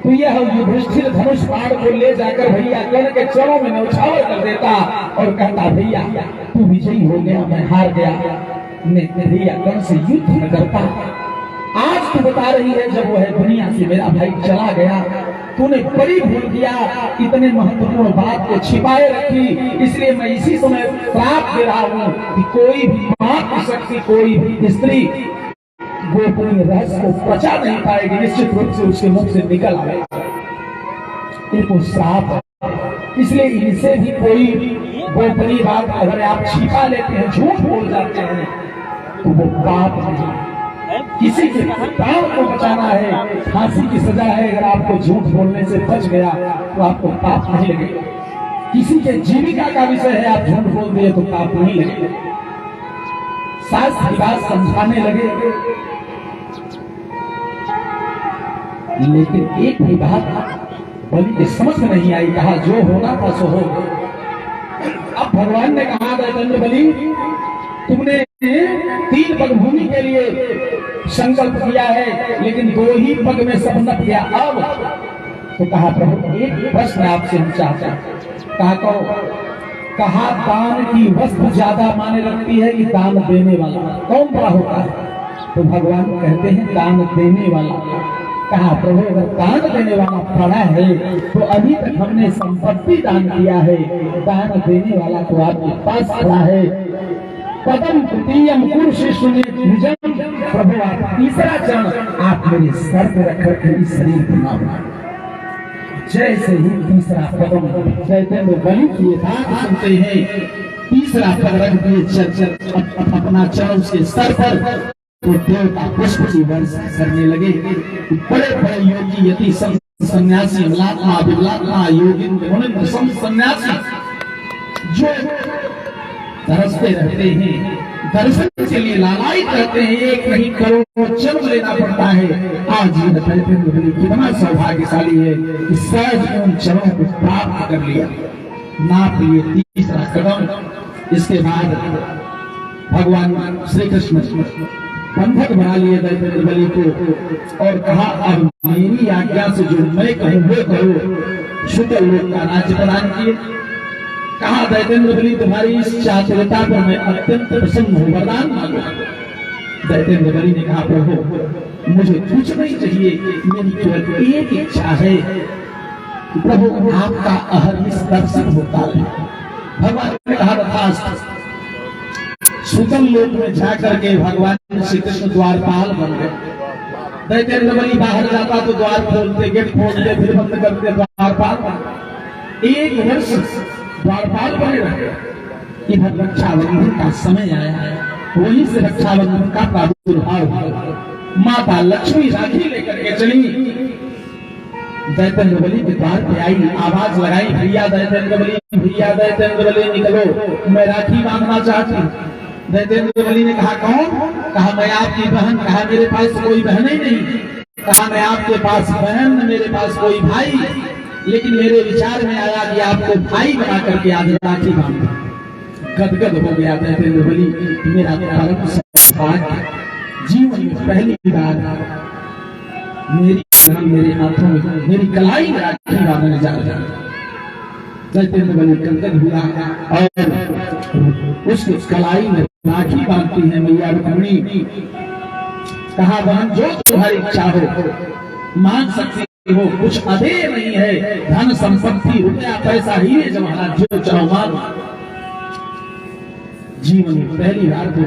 तो यह युधिष्ठिर धनुष बाण को ले जाकर भैया कर्ण के चरणों में न्यौछावर कर देता और कहता भैया तू विजयी हो गया, मैं हार गया, मैं भैया कर्ण से युद्ध न करता। आज तू बता रही है जब वह दुनिया से मेरा भाई चला गया तूने बड़ी भूल किया, इतने महत्वपूर्ण बात को छिपाए रखी। इसलिए मैं इसी समय श्राप दे रहा हूँ कि कोई भी मातृ शक्ति, कोई भी स्त्री गोपनीय रहस्य को पचा नहीं पाएगी, निश्चित रूप से उसके मुख से निकल आएगा। इनको श्राप है। इसलिए इनसे भी कोई गोपनीय बात अगर आप छिपा लेते हैं, झूठ बोल जाते हैं, तो वो पाप नहीं। किसी के प्राण को बचाना है, फांसी की सजा है। अगर आपको झूठ बोलने से बच गया तो आपको पाप नहीं लगेगा। किसी के जीविका का विषय है, आप झूठ बोल दिए तो पाप नहीं लगेगा। सास की बात समझाने लगे, लेकिन एक भी बात बलि के समझ में नहीं आई। कहा जो होना था सो हो। अब भगवान ने कहा दैवेंद्र बलि, तुमने 3 पग भूमि के लिए संकल्प किया है, लेकिन 2 ही पग में सपना किया। अब तो कहा प्रभु एक प्रश्न आपसे हम चाहते हैं। कहा कहा दान की वस्तु ज्यादा माने रखती है कि दान देने वाला? कौन बड़ा होता है? तो भगवान कहते हैं दान देने वाला। कहा प्रभु अगर दान देने वाला पड़ा है तो अभी तक हमने संपत्ति दान किया है, दान देने वाला तो आपके पास खड़ा है। पदम तृतीयम कुरुशिष्य प्रभु आप तीसरा चरण आप मेरे सर पर रख करके इस शरीर को नाम। जैसे ही तीसरा पदम दैवेंद्र बलि किए था सुनते हैं, तीसरा पद रख दिए अपना चरण उसके सर पर, तो देवता पुष्प की वर्षा करने लगे। बड़े बड़े योगी यति सन्यासी, अमलात्मा विमलात्मा योगी मुनिंद्र सन्यासी जो तरसते रहते हैं, दर्शन के लिए लालायित रहते हैं, एक नहीं करोड़ जन्म लेना पड़ता है। आज ये दैवेंद्र बलि कितना सौभाग्यशाली है कि सहज उन चरणों को प्राप्त कर लिया। नाप लिए तीसरा कदम। इसके बाद भगवान श्री कृष्ण बंधक बना लिए दैवेंद्र बलि को और कहा अब मेरी आज्ञा से जो मैं कहूँ वो करो। शुद्ध लोक का राज्य प्रदान किए। कहा दैवेंद्र बलि तुम्हारी इस चातुरता पर मैं अत्यंत प्रसन्न हूँ, वरदान मांगो। दैवेंद्र बलि ने कहा प्रभु मुझे कुछ नहीं चाहिए, मेरी केवल एक इच्छा है कि प्रभु आपका अहर्निश दर्शन होता है। भगवान ने कहा तथास्तु। सुतम लोक में जाकर के भगवान श्री कृष्ण द्वारपाल बन गए। दैवेंद्र बलि बाहर जाता तो द्वार खोलते, गेट खोलते, फिर बंद करते, द्वारपाल बन। 1 वर्ष द्वारपाल बने रहे। इधर रक्षाबंधन का समय आया है, वहीं से रक्षाबंधन का प्रादुर्भाव हुआ। माता लक्ष्मी राखी लेकर के चली, दैवेंद्र बलि के द्वार पे आई, आवाज लगाई भैया दैवेंद्र बलि, भैया दैवेंद्र बलि निकलो, मैं राखी बांधना चाहती हूँ। दैवेंद्र बलि ने कहा कौन? कहा मैं आपकी बहन। कहा मेरे पास कोई बहन ही नहीं। कहा मैं आपके पास बहन, मेरे पास कोई भाई, लेकिन मेरे विचार में आया कि आपको भाई बना करके आज राखी बांधो। गदगद हो गया दैवेंद्र बलि, मेरा परम सौभाग्य, जीवन में पहली बार मेरे हाथों में, मेरी कलाई में राखी बांधने जा रहा है। दैवेंद्र बलि गदगद हुआ और उसके कलाई में राखी बांधती है मैया रुक्मिणी। कहा बहन जो तुम्हारी इच्छा हो मांग सकती हो, कुछ अधेर नहीं है, धन संपत्ति रुपया पैसा हीरे जवाहरात जो चाहो मांगो। जीवन में पहली बार तो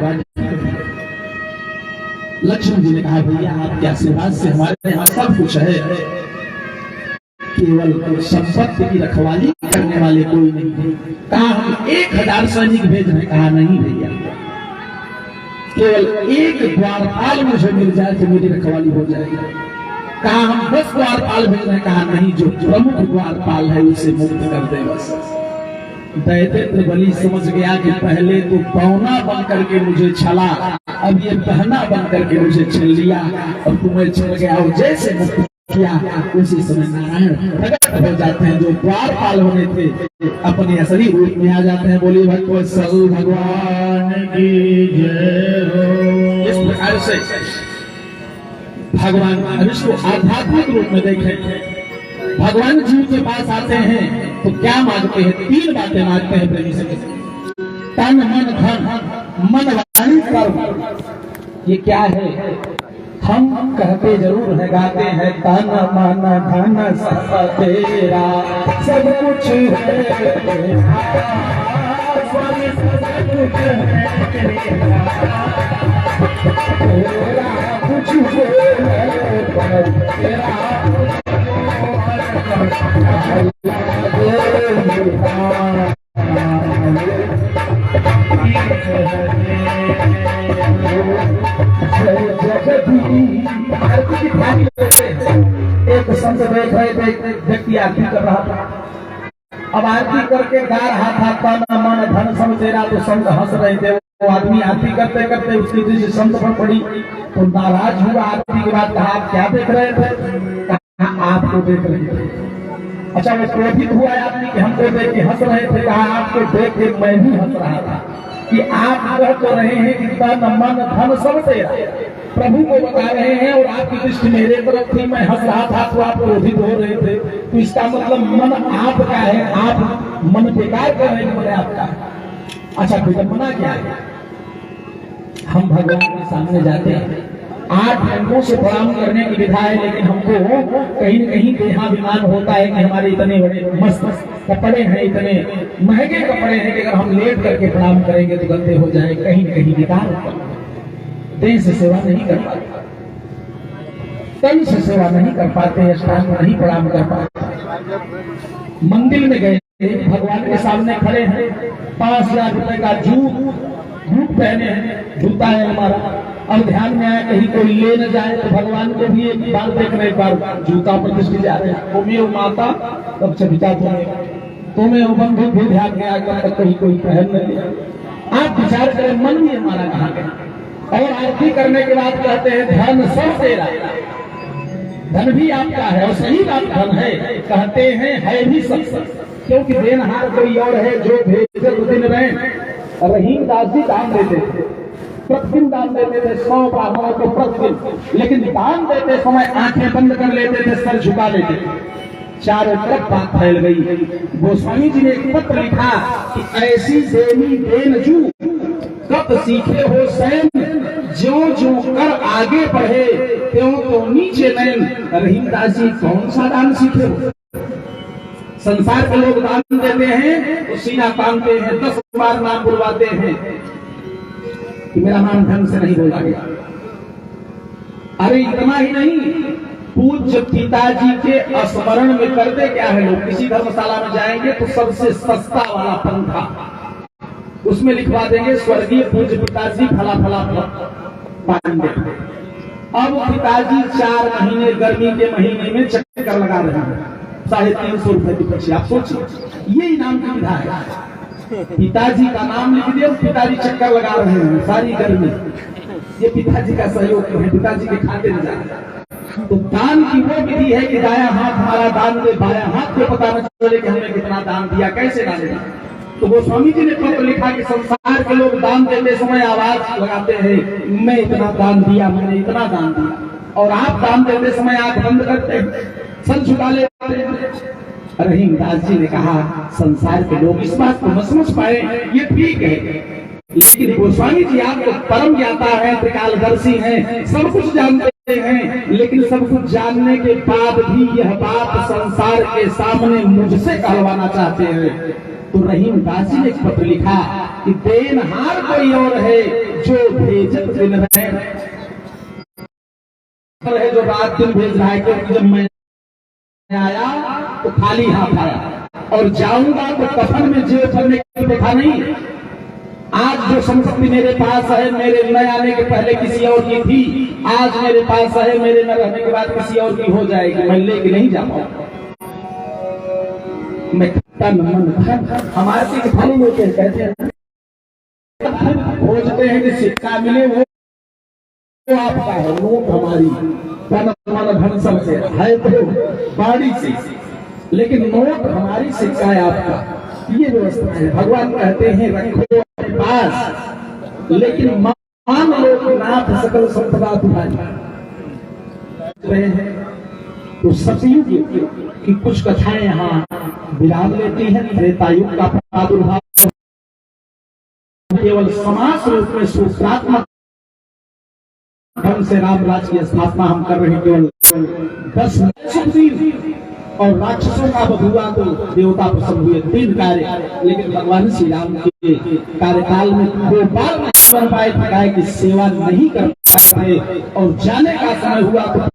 लक्ष्मण जी ने कहा भैया आपके आशीर्वाद से हमारे यहाँ सब कुछ है, केवल संपत्ति की रखवाली करने वाले कोई नहीं है। कहा हम 1000 सैनिक भेज रहे। कहा नहीं भैया, केवल 1 द्वारपाल मुझे मिल जाए तो मेरी रखवाली हो जाएगी। कहा हम 10 द्वारपाल भेज रहे। कहा नहीं, जो प्रमुख द्वारपाल है उसे मुक्त कर दे बस। दैवेंद्र बलि समझ गया कि पहले तो पौना बन करके मुझे छला, अब ये पहना बन करके मुझे छल लिया, अब तुम्हें छल गया। और जैसे मुक्त किया उसी समय नारायण प्रकट हो जाते हैं, जो द्वारपाल होने थे अपने असली रूप में आ जाते हैं। बोलिए भगवत्सल भगवान की जय हो। इस प्रकार से भगवान अब इसको आध्यात्मिक रूप में देखें। भगवान जीव के पास आते हैं तो क्या मांगते हैं? 3 बातें मांगते हैं प्रेमी से। तन मन धन, मन वाणी कर्म। ये क्या है? हम कहते जरूर है, गाते हैं ताना माना धाना सब तेरा, सब कुछ है तेरा, स्वामी सब कुछ है तेरा, कुछ है तेरा, एक संत देख रहे थे, व्यक्ति आरती कर रहा था। अब आरती करके गा रहा था ताना माना धन सब तेरा, तो संत हंस रहे थे। वो आदमी आरती करते करते उसकी दृष्टि संत पर पड़ी तो नाराज हुआ। आरती के बाद कहा आप क्या देख रहे थे? कहा आपको देख रहे थे। अच्छा, वो क्रोधित हुआ आदमी कि हमको देख के हंस रहे थे। कहा आपको देख के मैं भी हंस रहा था कि आप कह तो रहे हैं कि तन मन धन सब तेरा, प्रभु को बता रहे हैं और आपकी दृष्टि मेरे तरफ थी, मैं हंस रहा था तो आप क्रोधित हो रहे थे। तो इसका मतलब मन आपका है, आप मन बेकार कर रहे हैं, मन आपका है। अच्छा, विडंबना क्या है? हम भगवान के सामने जाते हैं, 8 घंटों से प्रणाम करने की विधा है, लेकिन हमको कहीं न कहीं देहाभिमान होता है कि हमारे इतने बड़े मस्त कपड़े हैं, इतने महंगे कपड़े हैं कि अगर हम लेट करके प्रणाम करेंगे तो गंदे हो जाए, कहीं न कहीं विकार देह से सेवा नहीं कर पाते, तन से सेवा नहीं कर पाते, अष्टांग नहीं प्रणाम कर पाते। मंदिर में गए, भगवान के सामने खड़े हैं, 5,000 रुपए का जूत पहने हैं, जूता है हमारा। अब ध्यान में आया कहीं कोई ले न जाए तो भगवान को भी एक बार देख रहे, एक बार जूता पर दृष्टि जा रहे हैं। तुम्हें माता तब चबिता तुम्हें बंधु भी ध्यान में आकर तक कहीं कोई पहन नहीं। आप विचार करें, मन भी हमारा कहाँ गया? और आरती करने के बाद कहते हैं धन सब तेरा, धन भी आपका है और सही बात धन है, कहते हैं है भी सब, क्योंकि देनहार कोई और है जो भेजे दिन रहे। रहीम दास जी दान देते थे, प्रतिदिन दान देते थे 100 ब्राह्मणों को प्रतिदिन, लेकिन दान देते समय आंखें बंद कर लेते थे, सर झुका लेते थे। चारों तरफ बात फैल गई। गोस्वामी जी ने एक पत्र लिखा कि ऐसी देनी देन जू कब सीखे हो सैन, ज्यों ज्यों कर आगे बढ़े त्यों तो नीचे नैन। रहीमदास जी कौन सा दान सीखे हो? संसार के लोग दान देते हैं तो सीना तानते हैं, 10 बार नाम बुलवाते हैं कि मेरा नाम ढंग से नहीं बोला गया। अरे इतना ही नहीं, पूज्य पिताजी के स्मरण में करते क्या है लोग? किसी धर्मशाला में जाएंगे तो सबसे सस्ता वाला पंखा उसमें लिखवा देंगे स्वर्गीय पूज्य पिताजी फला फला पांडे। अब पिताजी 4 महीने गर्मी के महीने में चक्कर लगा रहे हैं 350 रुपए की पर्ची। आप सोचिए, ये इनाम की विधा है। पिताजी का नाम लिख दिया, पिताजी चक्कर लगा रहे हैं सारी गर्मी, ये पिताजी का सहयोग है, पिताजी के खाते में जाए। तो दान की वो विधि है कि दाया हाथ हमारा दान दे, बाया हाथ को पता न चले कि हमने कितना दान दिया, कैसे दान दिया। तो गोस्वामी जी ने पत्र लिखा कि संसार के लोग दान देते समय आवाज लगाते हैं, मैं इतना दान दिया, मैंने इतना दान दिया, और आप दान देते समय आंख बंद करते हैं, सर झुका लेते हैं। रहीमदास जी ने कहा संसार के लोग इस बात को न समझ पाए, ये ठीक है, लेकिन गोस्वामी जी आपको परम ज्ञाता है, त्रिकालदर्शी हैं, सब कुछ जानते हैं, लेकिन सब कुछ जानने के बाद भी यह बात संसार के सामने मुझसे कहलवाना चाहते हैं। तो रहीमदास जी ने एक पत्र लिखा कि देनहार कोई और है जो भेजत दिन है, जो रात दिन भेज रहा है, क्योंकि जब मैं आया तो खाली हाथ आया और जाऊंगा तो कफन में जेब भरने की देखा नहीं। आज जो संपत्ति मेरे पास है, मेरे न आने के पहले किसी और की थी, आज मेरे पास है, मेरे न रहने के बाद किसी और की हो जाएगी, मैं लेके नहीं जा पाऊंगा। मैं तन मन धन हमारे के फल लेके कहते हैं, खोजते हैं कि सिक्का मिले वो आपका है, नोट हमारी तन मन धन सब से है तो बाड़ी से, लेकिन नोट हमारी, सिक्का है आपका। ये व्यवस्था है। भगवान कहते हैं रखो अपने पास, लेकिन मान लो कि नाथ सकल संपदा तुम्हारी रहे हैं। तो सतयुग की कुछ कथाएं यहाँ विराम लेती हैं। त्रेतायुग का प्रादुर्भाव केवल समास रूप में सूत्रात्मक ढंग से राम राज की स्थापना हम कर रहे हैं। केवल 10 दिन और राक्षसों का बधुआ तो देवता प्रसन्न हुए 3 कार्य, लेकिन भगवान श्री राम के कार्यकाल में 2 बार नहीं कर पाए, की सेवा नहीं कर पाए और जाने का समय हुआ तो